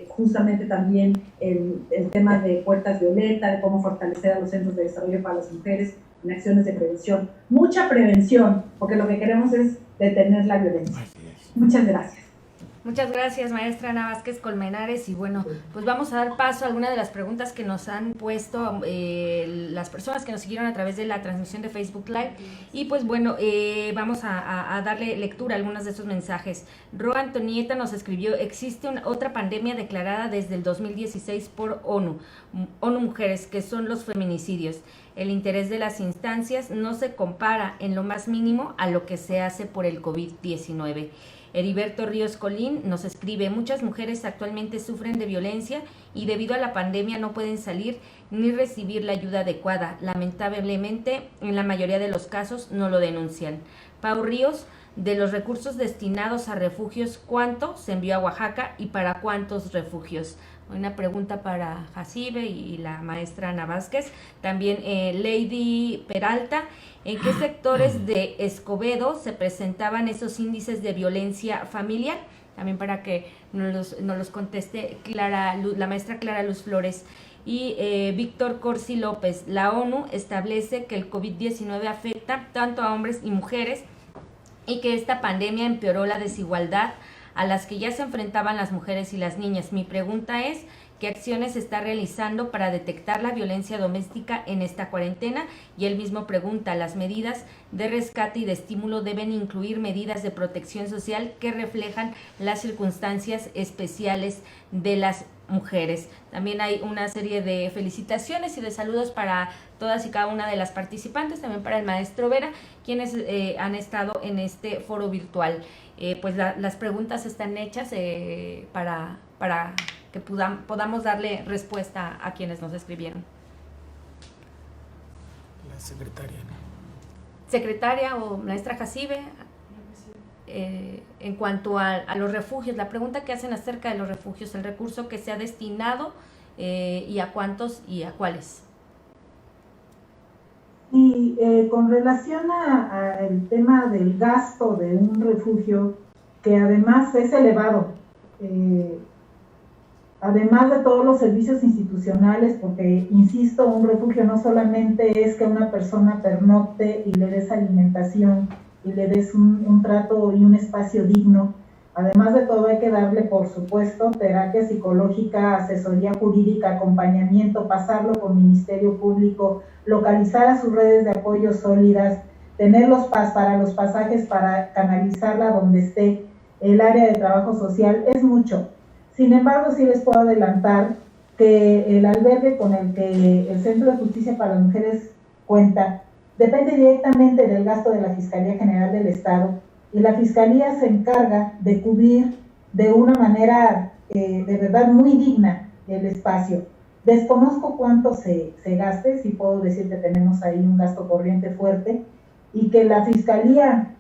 justamente también el tema de puertas violeta, de cómo fortalecer a los centros de desarrollo para las mujeres en acciones de prevención. Mucha prevención, porque lo que queremos es detener la violencia. Muchas gracias. Muchas gracias, maestra Ana Vázquez Colmenares. Y bueno, pues vamos a dar paso a algunas de las preguntas que nos han puesto las personas que nos siguieron a través de la transmisión de Facebook Live. Y pues bueno, vamos a darle lectura a algunos de esos mensajes. Roa Antonieta nos escribió: existe otra pandemia declarada desde el 2016 por ONU Mujeres, que son los feminicidios. El interés de las instancias no se compara en lo más mínimo a lo que se hace por el COVID-19. Heriberto Ríos Colín nos escribe: muchas mujeres actualmente sufren de violencia y debido a la pandemia no pueden salir ni recibir la ayuda adecuada. Lamentablemente, en la mayoría de los casos no lo denuncian. Pau Ríos: de los recursos destinados a refugios, ¿cuánto se envió a Oaxaca y para cuántos refugios? Una pregunta para Jacibe y la maestra Ana Vázquez. También Lady Peralta: ¿en qué sectores de Escobedo se presentaban esos índices de violencia familiar? También para que nos los conteste la maestra Clara Luz Flores. Y Víctor Corsi López: la ONU establece que el COVID-19 afecta tanto a hombres y mujeres y que esta pandemia empeoró la desigualdad a las que ya se enfrentaban las mujeres y las niñas. Mi pregunta es: ¿qué acciones se está realizando para detectar la violencia doméstica en esta cuarentena? Y él mismo pregunta: ¿las medidas de rescate y de estímulo deben incluir medidas de protección social que reflejan las circunstancias especiales de las mujeres? También hay una serie de felicitaciones y de saludos para todas y cada una de las participantes, también para el maestro Vera, quienes han estado en este foro virtual. Pues las preguntas están hechas para que podamos darle respuesta a quienes nos escribieron. La secretaria. Secretaria o maestra Jacibe, en cuanto a los refugios, la pregunta que hacen acerca de los refugios, el recurso que se ha destinado y a cuántos y a cuáles. Y con relación al tema del gasto de un refugio, que además es elevado, además de todos los servicios institucionales, porque, insisto, un refugio no solamente es que una persona pernocte y le des alimentación y le des un trato y un espacio digno. Además de todo, hay que darle, por supuesto, terapia psicológica, asesoría jurídica, acompañamiento, pasarlo con Ministerio Público, localizar a sus redes de apoyo sólidas, tener para los pasajes para canalizarla donde esté, el área de trabajo social, es mucho. Sin embargo, sí les puedo adelantar que el albergue con el que el Centro de Justicia para las Mujeres cuenta depende directamente del gasto de la Fiscalía General del Estado, y la Fiscalía se encarga de cubrir de una manera de verdad muy digna el espacio. Desconozco cuánto se gaste, sí puedo decir que tenemos ahí un gasto corriente fuerte, y que la Fiscalía,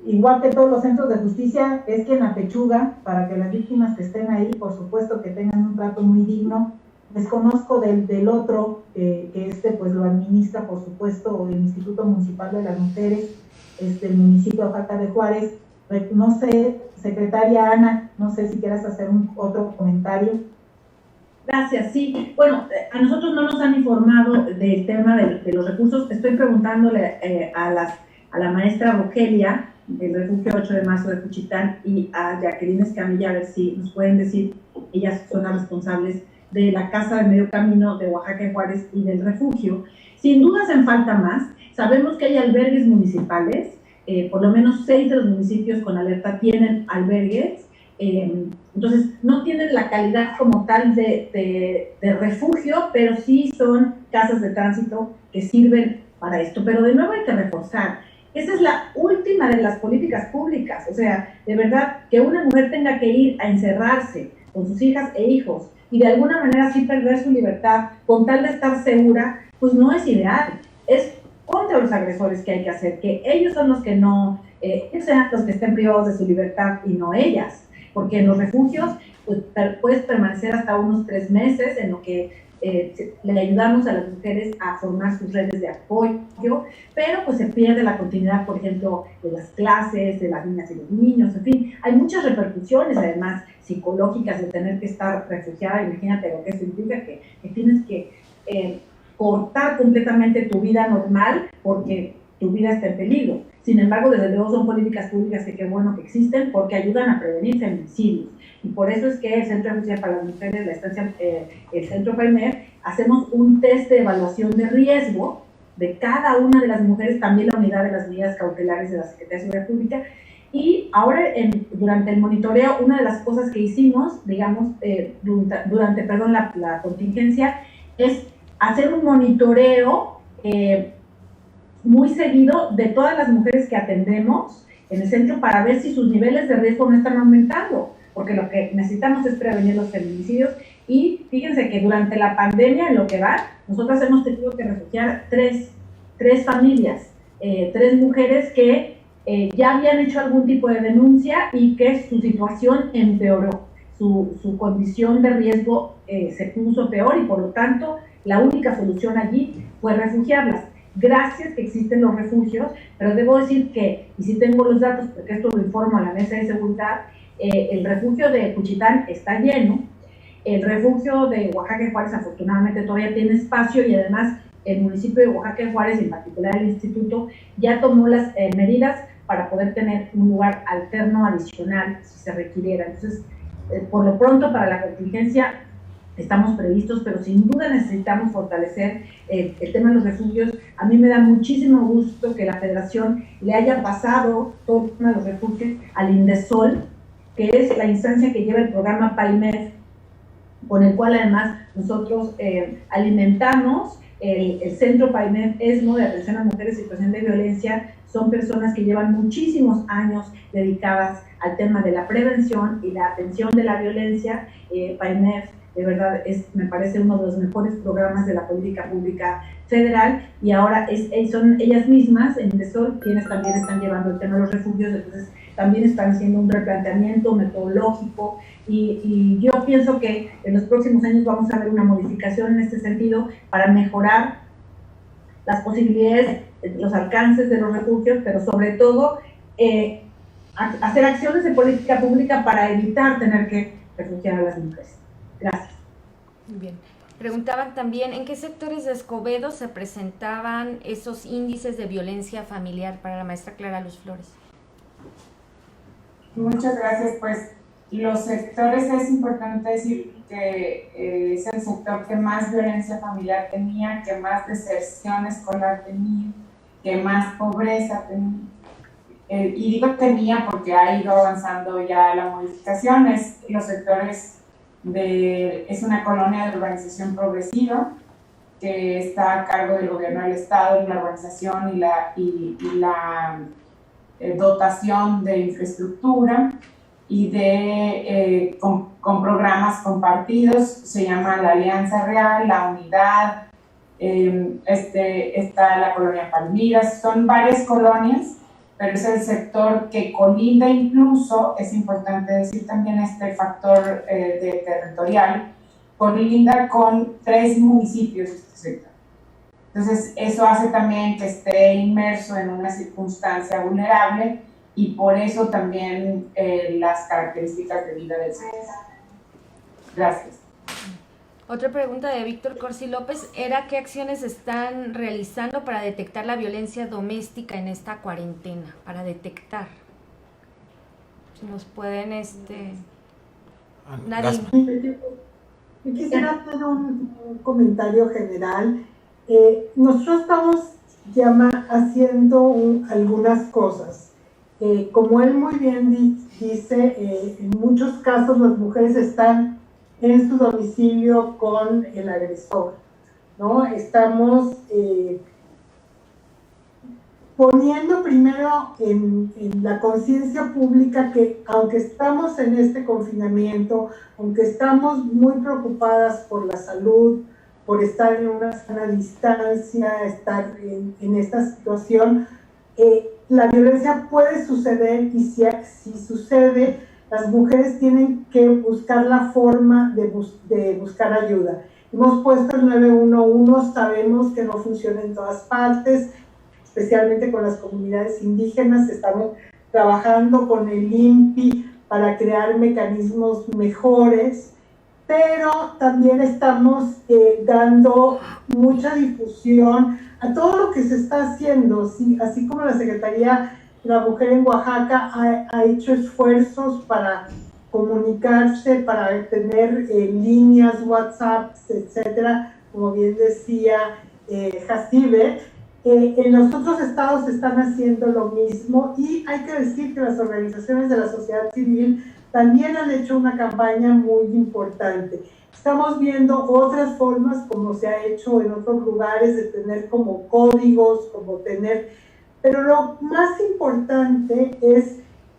igual que todos los centros de justicia, es quien apechuga para que las víctimas que estén ahí, por supuesto, que tengan un trato muy digno. Desconozco del otro, que pues lo administra, por supuesto, el Instituto Municipal de las Mujeres, el municipio de Oaxaca de Juárez. No sé, secretaria Ana, no sé si quieras hacer otro comentario. Gracias, sí. Bueno, a nosotros no nos han informado del tema de los recursos. Estoy preguntándole a la maestra Rogelia, del Refugio 8 de Marzo de Juchitán, y a Jacqueline Escamilla, a ver si nos pueden decir, ellas son las responsables de la Casa de Medio Camino de Oaxaca de Juárez y del refugio. Sin duda hacen falta más. Sabemos que hay albergues municipales, por lo menos 6 de los municipios con alerta tienen albergues, entonces no tienen la calidad como tal de refugio, pero sí son casas de tránsito que sirven para esto. Pero de nuevo hay que reforzar, esa es la última de las políticas públicas. O sea, de verdad, que una mujer tenga que ir a encerrarse con sus hijas e hijos y de alguna manera sí perder su libertad con tal de estar segura, pues no es ideal. Es contra los agresores que hay que hacer, que ellos son los que no, sean los que estén privados de su libertad y no ellas, porque en los refugios pues, puedes permanecer hasta unos 3 meses en lo que le ayudamos a las mujeres a formar sus redes de apoyo, pero pues se pierde la continuidad, por ejemplo, de las clases, de las niñas y los niños, en fin, hay muchas repercusiones además psicológicas de tener que estar refugiada. Imagínate lo que eso implica, que tienes que cortar completamente tu vida normal porque tu vida está en peligro. Sin embargo, desde luego son políticas públicas que qué bueno que existen porque ayudan a prevenir feminicidios. Y por eso es que el Centro de Justicia para las Mujeres, la estancia, el Centro FAIMER, hacemos un test de evaluación de riesgo de cada una de las mujeres, también la unidad de las medidas cautelares de la Secretaría de Seguridad Pública. Y ahora, durante el monitoreo, una de las cosas que hicimos, digamos, durante la contingencia, es hacer un monitoreo muy seguido de todas las mujeres que atendemos en el centro para ver si sus niveles de riesgo no están aumentando, porque lo que necesitamos es prevenir los feminicidios. Y fíjense que durante la pandemia, en lo que va, nosotras hemos tenido que refugiar tres familias, 3 mujeres que ya habían hecho algún tipo de denuncia y que su situación empeoró, su condición de riesgo se puso peor, y por lo tanto la única solución allí fue refugiarlas. Gracias que existen los refugios, pero debo decir que, y sí tengo los datos porque esto lo informo a la Mesa de Seguridad, el refugio de Juchitán está lleno, el refugio de Oaxaca y Juárez afortunadamente todavía tiene espacio, y además el municipio de Oaxaca y Juárez, en particular el instituto, ya tomó las medidas para poder tener un lugar alterno adicional si se requiriera. Entonces, por lo pronto para la contingencia estamos previstos, pero sin duda necesitamos fortalecer el tema de los refugios. A mí me da muchísimo gusto que la Federación le haya pasado todo el tema de los refugios al INDESOL, que es la instancia que lleva el programa PAIMED, con el cual además nosotros alimentamos el Centro PAIMED ESMO de Atención a Mujeres en Situación de Violencia. Son personas que llevan muchísimos años dedicadas al tema de la prevención y la atención de la violencia. PAIMED de verdad me parece uno de los mejores programas de la política pública federal, y ahora son ellas mismas en INDESOL quienes también están llevando el tema de los refugios. Entonces también están haciendo un replanteamiento metodológico, y yo pienso que en los próximos años vamos a ver una modificación en este sentido para mejorar las posibilidades, los alcances de los refugios, pero sobre todo hacer acciones de política pública para evitar tener que refugiar a las mujeres. Gracias. Muy bien. Preguntaban también en qué sectores de Escobedo se presentaban esos índices de violencia familiar para la maestra Clara Luz Flores. Muchas gracias. Pues los sectores, es importante decir que es el sector que más violencia familiar tenía, que más deserción escolar tenía, que más pobreza tenía. Y digo tenía porque ha ido avanzando ya la modificación. Es los sectores es una colonia de urbanización progresiva que está a cargo del gobierno del estado en la urbanización y la dotación de infraestructura y con programas compartidos. Se llama la Alianza Real, la Unidad, está la colonia Palmiras. Son varias colonias, pero es el sector que colinda. Incluso es importante decir también este factor territorial, colinda con 3 municipios este sector. Entonces eso hace también que esté inmerso en una circunstancia vulnerable, y por eso también las características de vida del sector. Gracias. Otra pregunta de Víctor Corsi López era ¿qué acciones están realizando para detectar la violencia doméstica en esta cuarentena? Para detectar. Si nos pueden, Nadine. Yo quisiera hacer un comentario general. Nosotros estamos haciendo algunas cosas. Como él muy bien dice, en muchos casos las mujeres están en su domicilio con el agresor, ¿no? Estamos poniendo primero en la conciencia pública que aunque estamos en este confinamiento, aunque estamos muy preocupadas por la salud, por estar en una sana distancia, estar en esta situación, la violencia puede suceder, y si sucede, las mujeres tienen que buscar la forma de buscar ayuda. Hemos puesto el 911, sabemos que no funciona en todas partes, especialmente con las comunidades indígenas. Estamos trabajando con el INPI para crear mecanismos mejores, pero también estamos dando mucha difusión a todo lo que se está haciendo, ¿sí? Así como la Secretaría de la Mujer en Oaxaca ha hecho esfuerzos para comunicarse, para tener líneas, WhatsApp, etcétera, como bien decía Jacibe. En los otros estados están haciendo lo mismo, y hay que decir que las organizaciones de la sociedad civil también han hecho una campaña muy importante. Estamos viendo otras formas, como se ha hecho en otros lugares, de tener como códigos, como tener Pero lo más importante es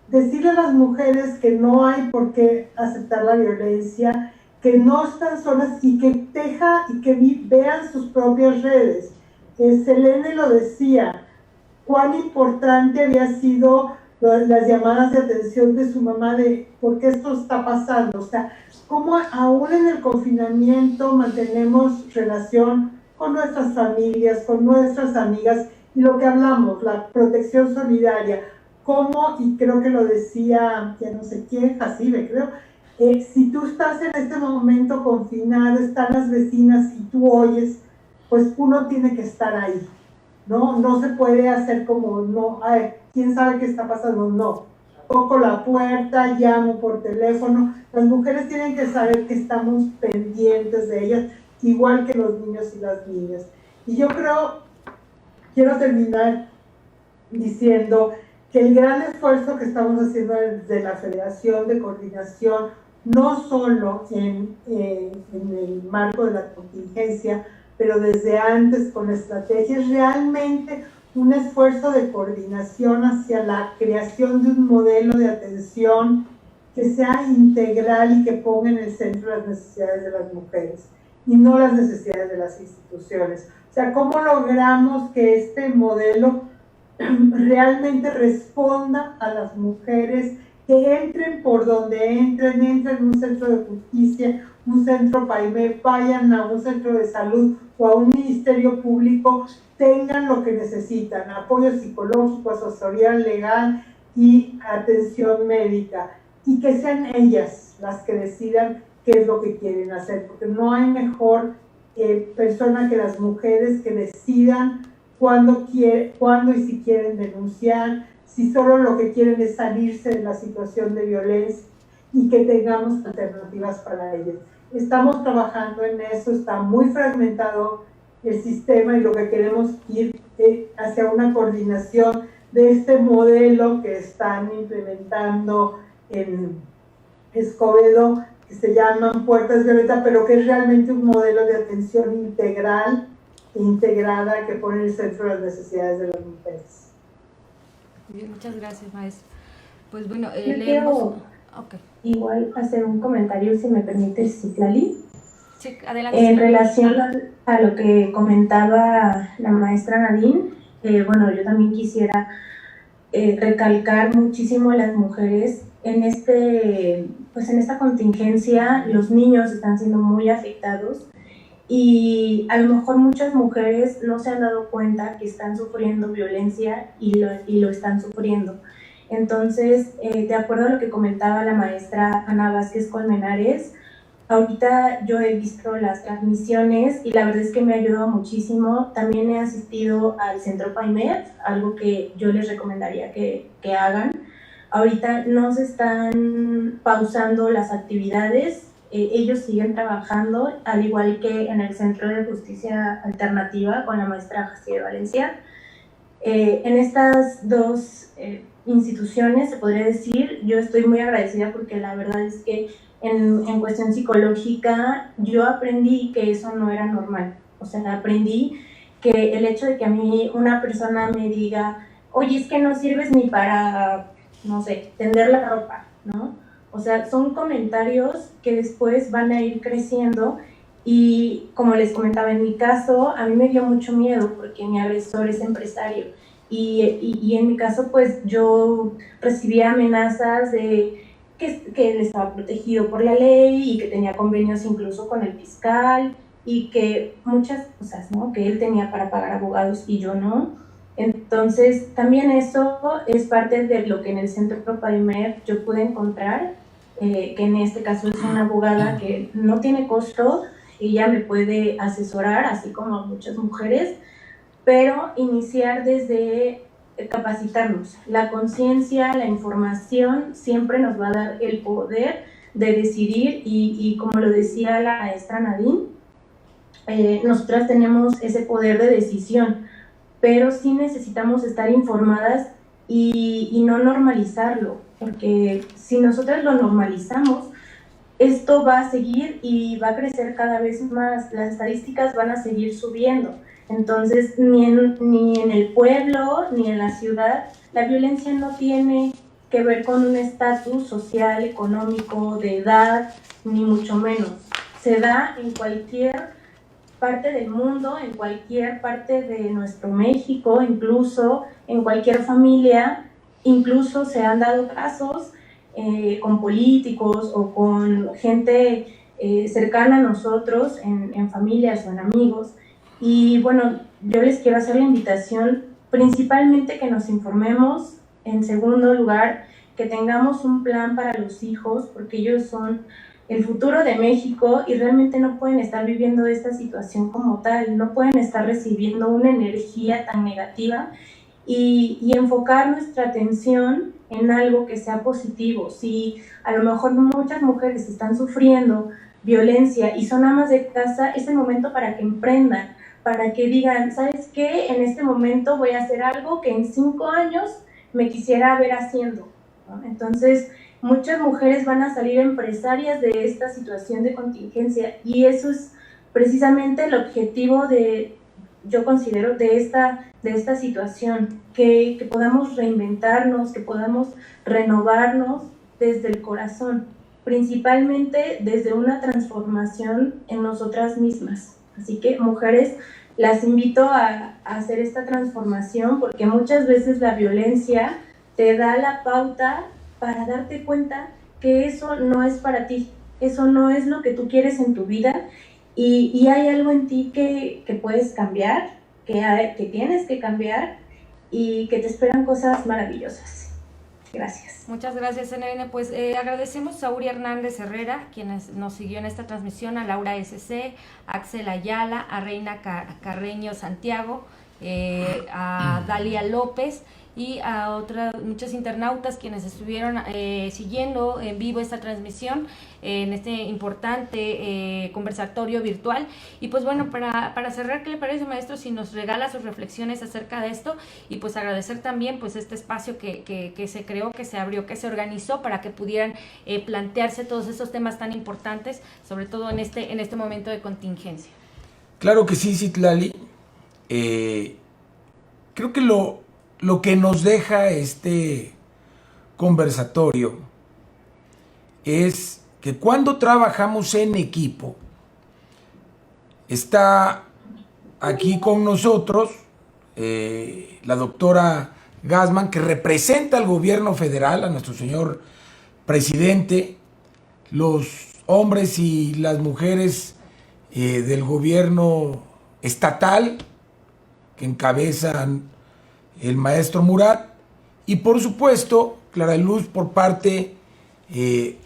decirle a las mujeres que no hay por qué aceptar la violencia, que no están solas y que vean sus propias redes. Selene lo decía, cuán importante había sido las llamadas de atención de su mamá de por qué esto está pasando. O sea, cómo aún en el confinamiento mantenemos relación con nuestras familias, con nuestras amigas, y lo que hablamos, la protección solidaria, cómo, y creo que lo decía, ya no sé quién, Jacibe, creo, si tú estás en este momento confinado, están las vecinas y tú oyes, pues uno tiene que estar ahí, ¿no? No se puede hacer como, no, ay, ¿quién sabe qué está pasando? No. Toco la puerta, llamo por teléfono. Las mujeres tienen que saber que estamos pendientes de ellas, igual que los niños y las niñas. Y yo quiero terminar diciendo que el gran esfuerzo que estamos haciendo desde la Federación de Coordinación, no solo en el marco de la contingencia, pero desde antes con estrategias, realmente un esfuerzo de coordinación hacia la creación de un modelo de atención que sea integral y que ponga en el centro las necesidades de las mujeres y no las necesidades de las instituciones. O sea, ¿cómo logramos que este modelo realmente responda a las mujeres, que entren por donde entren en un centro de justicia, un centro PAIMED, vayan a un centro de salud o a un ministerio público, tengan lo que necesitan, apoyo psicológico, asesorial legal y atención médica, y que sean ellas las que decidan qué es lo que quieren hacer, porque no hay mejor persona que las mujeres que decidan cuándo y si quieren denunciar, si solo lo que quieren es salirse de la situación de violencia, y que tengamos alternativas para ellas. Estamos trabajando en eso, está muy fragmentado el sistema y lo que queremos ir hacia una coordinación de este modelo que están implementando en Escobedo, que se llaman Puertas Violeta, pero que es realmente un modelo de atención integral e integrada que pone en el centro las necesidades de las mujeres. Bien, muchas gracias, maestra. Pues bueno, quiero igual hacer un comentario, si me permites, Citlali. Sí, adelante. En relación a lo que comentaba la maestra Nadine, bueno, yo también quisiera recalcar muchísimo a las mujeres en esta contingencia. Los niños están siendo muy afectados y a lo mejor muchas mujeres no se han dado cuenta que están sufriendo violencia y lo están sufriendo. Entonces, de acuerdo a lo que comentaba la maestra Ana Vázquez Colmenares, ahorita yo he visto las transmisiones y la verdad es que me ha ayudado muchísimo. También he asistido al centro PAIMED, algo que yo les recomendaría que hagan. Ahorita no se están pausando las actividades, ellos siguen trabajando, al igual que en el Centro de Justicia Alternativa con la maestra Jacibe Valencia. En estas dos instituciones, se podría decir, yo estoy muy agradecida porque la verdad es que en cuestión psicológica yo aprendí que eso no era normal. O sea, aprendí que el hecho de que a mí una persona me diga, oye, es que no sirves ni para, no sé, tender la ropa, ¿no? O sea, son comentarios que después van a ir creciendo y, como les comentaba, en mi caso, a mí me dio mucho miedo porque mi agresor es empresario y en mi caso, pues, yo recibía amenazas de que él estaba protegido por la ley y que tenía convenios incluso con el fiscal y que muchas cosas, ¿no? Que él tenía para pagar abogados y yo no. Entonces, también eso es parte de lo que en el Centro PAIMED yo pude encontrar, que en este caso es una abogada que no tiene costo, ella me puede asesorar, así como a muchas mujeres, pero iniciar desde capacitarnos. La conciencia, la información siempre nos va a dar el poder de decidir y como lo decía la maestra Nadine, nosotras tenemos ese poder de decisión, pero sí necesitamos estar informadas y no normalizarlo, porque si nosotras lo normalizamos, esto va a seguir y va a crecer cada vez más, las estadísticas van a seguir subiendo. Entonces, ni en el pueblo ni en la ciudad, la violencia no tiene que ver con un estatus social, económico, de edad, ni mucho menos. Se da en cualquier parte del mundo, en cualquier parte de nuestro México, incluso en cualquier familia. Incluso se han dado casos con políticos o con gente cercana a nosotros, en familias o en amigos. Y bueno, yo les quiero hacer la invitación principalmente que nos informemos. En segundo lugar, que tengamos un plan para los hijos, porque ellos son el futuro de México y realmente no pueden estar viviendo esta situación como tal, no pueden estar recibiendo una energía tan negativa y enfocar nuestra atención en algo que sea positivo. Si a lo mejor muchas mujeres están sufriendo violencia y son amas de casa, es el momento para que emprendan, para que digan, ¿sabes qué? En este momento voy a hacer algo que en 5 años me quisiera ver haciendo, ¿no? Entonces, muchas mujeres van a salir empresarias de esta situación de contingencia y eso es precisamente el objetivo yo considero, de esta situación, que podamos reinventarnos, que podamos renovarnos desde el corazón, principalmente desde una transformación en nosotras mismas. Así que, mujeres, las invito a hacer esta transformación, porque muchas veces la violencia te da la pauta para darte cuenta que eso no es para ti, eso no es lo que tú quieres en tu vida, y hay algo en ti que puedes cambiar, que tienes que cambiar, y que te esperan cosas maravillosas. Gracias. Muchas gracias, NN. Pues agradecemos a Uri Hernández Herrera, quienes nos siguió en esta transmisión, a Laura SC, a Axel Ayala, a Reina Carreño Santiago, a Dalia López y a muchos internautas quienes estuvieron siguiendo en vivo esta transmisión en este importante conversatorio virtual. Y pues bueno, para cerrar, ¿qué le parece, maestro, si nos regala sus reflexiones acerca de esto? Y pues agradecer también pues este espacio que se creó, que se abrió, que se organizó para que pudieran plantearse todos estos temas tan importantes, sobre todo en este momento de contingencia. Claro que sí, Citlali. Creo que lo que nos deja este conversatorio es que cuando trabajamos en equipo, está aquí con nosotros la doctora Gassman, que representa al gobierno federal, a nuestro señor presidente, los hombres y las mujeres del gobierno estatal, que encabezan el maestro Murat, y por supuesto Clara Luz por parte de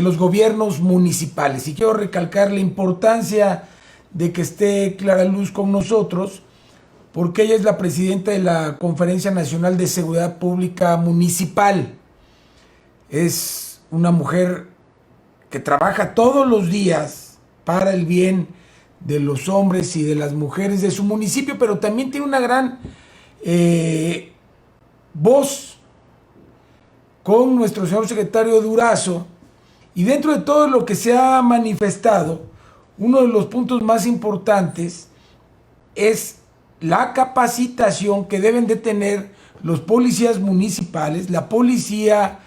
los gobiernos municipales. Y quiero recalcar la importancia de que esté Clara Luz con nosotros, porque ella es la presidenta de la Conferencia Nacional de Seguridad Pública Municipal. Es una mujer que trabaja todos los días para el bien de los hombres y de las mujeres de su municipio, pero también tiene una gran voz con nuestro señor secretario Durazo. Y dentro de todo lo que se ha manifestado, uno de los puntos más importantes es la capacitación que deben de tener los policías municipales, la policía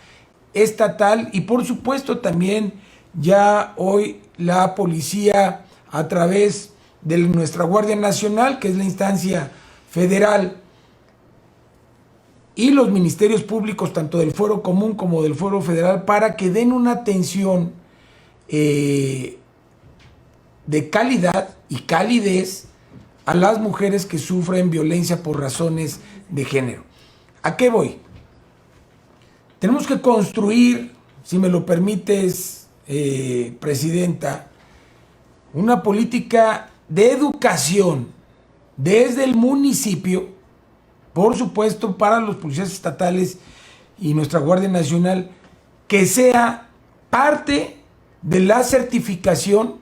estatal y por supuesto también ya hoy la policía a través de nuestra Guardia Nacional, que es la instancia federal, y los ministerios públicos, tanto del Fuero Común como del Fuero Federal, para que den una atención de calidad y calidez a las mujeres que sufren violencia por razones de género. ¿A qué voy? Tenemos que construir, si me lo permites, presidenta, una política de educación desde el municipio, por supuesto para los policías estatales y nuestra Guardia Nacional, que sea parte de la certificación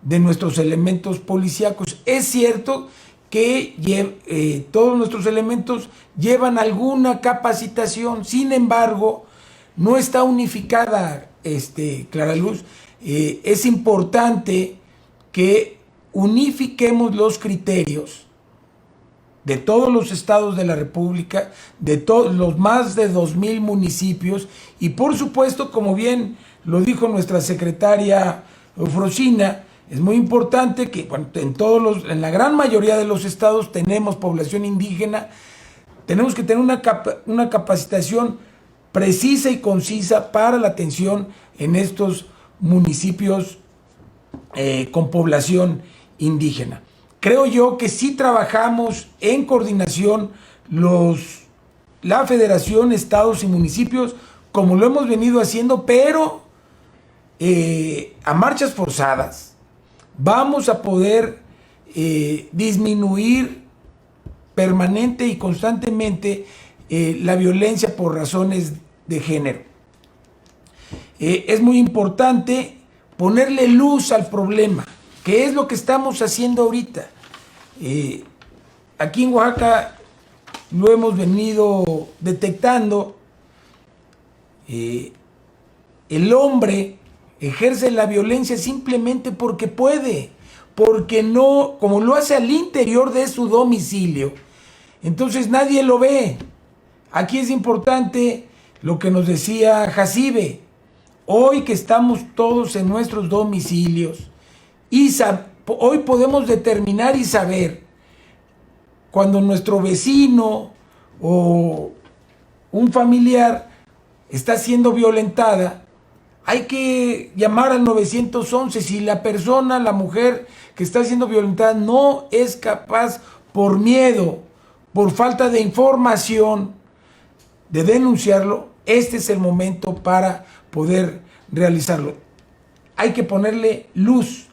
de nuestros elementos policíacos. Es cierto que todos nuestros elementos llevan alguna capacitación, sin embargo, no está unificada, Clara Luz. Es importante que unifiquemos los criterios de todos los estados de la República, de todos los más de 2,000 municipios, y por supuesto, como bien lo dijo nuestra secretaria Frosina, es muy importante que en la gran mayoría de los estados tenemos población indígena. Tenemos que tener una capacitación precisa y concisa para la atención en estos municipios con población indígena. Creo yo que sí trabajamos en coordinación la Federación, estados y municipios, como lo hemos venido haciendo, pero a marchas forzadas. Vamos a poder disminuir permanente y constantemente la violencia por razones de género. Es muy importante ponerle luz al problema, que es lo que estamos haciendo ahorita. Aquí en Oaxaca lo hemos venido detectando. El hombre ejerce la violencia simplemente porque puede, porque no, como lo hace al interior de su domicilio, entonces nadie lo ve. Aquí es importante lo que nos decía Jacibe, hoy que estamos todos en nuestros domicilios, y hoy podemos determinar y saber cuando nuestro vecino o un familiar está siendo violentada. Hay que llamar al 911. Si la persona, la mujer que está siendo violentada no es capaz, por miedo, por falta de información, de denunciarlo, este es el momento para poder realizarlo. Hay que ponerle luz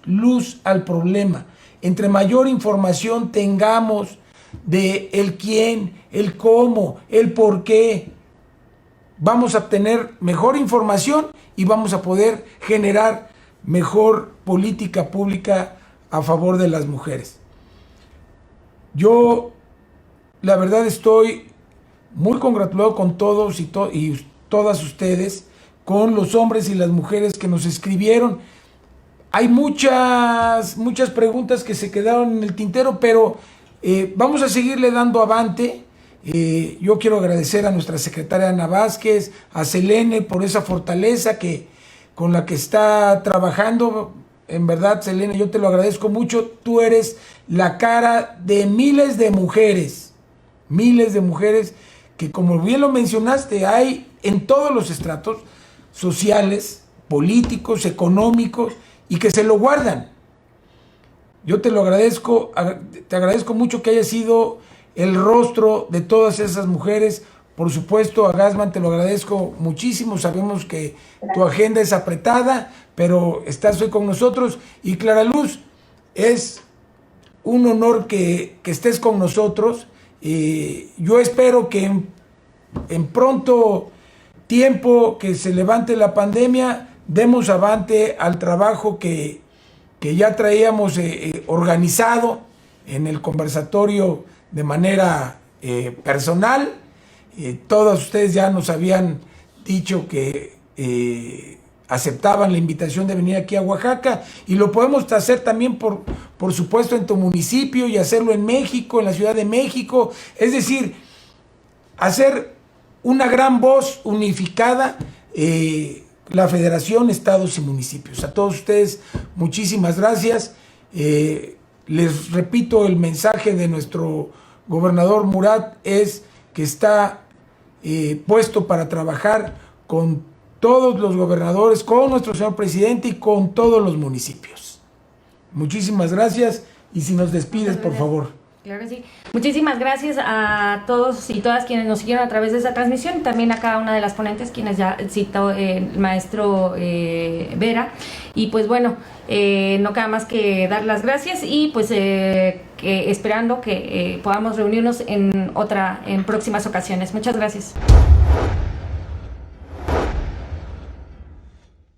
al problema. Entre mayor información tengamos de el quién, el cómo, el por qué, vamos a obtener mejor información y vamos a poder generar mejor política pública a favor de las mujeres. Yo, la verdad, estoy muy congratulado con todos y todas ustedes, con los hombres y las mujeres que nos escribieron. Hay muchas preguntas que se quedaron en el tintero, pero vamos a seguirle dando avante. Yo quiero agradecer a nuestra secretaria Ana Vázquez, a Selene, por esa fortaleza con la que está trabajando. En verdad, Selene, yo te lo agradezco mucho. Tú eres la cara de miles de mujeres que, como bien lo mencionaste, hay en todos los estratos sociales, políticos, económicos, y que se lo guardan. Yo te lo agradezco, te agradezco mucho que hayas sido el rostro de todas esas mujeres. Por supuesto, a Gassman te lo agradezco muchísimo. Sabemos que tu agenda es apretada, pero estás hoy con nosotros. Y Clara Luz, es un honor que estés con nosotros. Yo espero que en pronto tiempo que se levante la pandemia, demos avante al trabajo que ya traíamos organizado en el conversatorio de manera personal. Todos ustedes ya nos habían dicho que aceptaban la invitación de venir aquí a Oaxaca, y lo podemos hacer también por supuesto en tu municipio, y hacerlo en México, en la Ciudad de México, es decir, hacer una gran voz unificada, la Federación, estados y municipios. A todos ustedes, muchísimas gracias. Les repito, el mensaje de nuestro gobernador Murat es que está puesto para trabajar con todos los gobernadores, con nuestro señor presidente y con todos los municipios. Muchísimas gracias, y si nos despides, por favor. Claro que sí. Muchísimas gracias a todos y todas quienes nos siguieron a través de esta transmisión, también a cada una de las ponentes, quienes ya citó el maestro Vera. Y pues bueno, no queda más que dar las gracias, y pues esperando que podamos reunirnos en próximas ocasiones. Muchas gracias.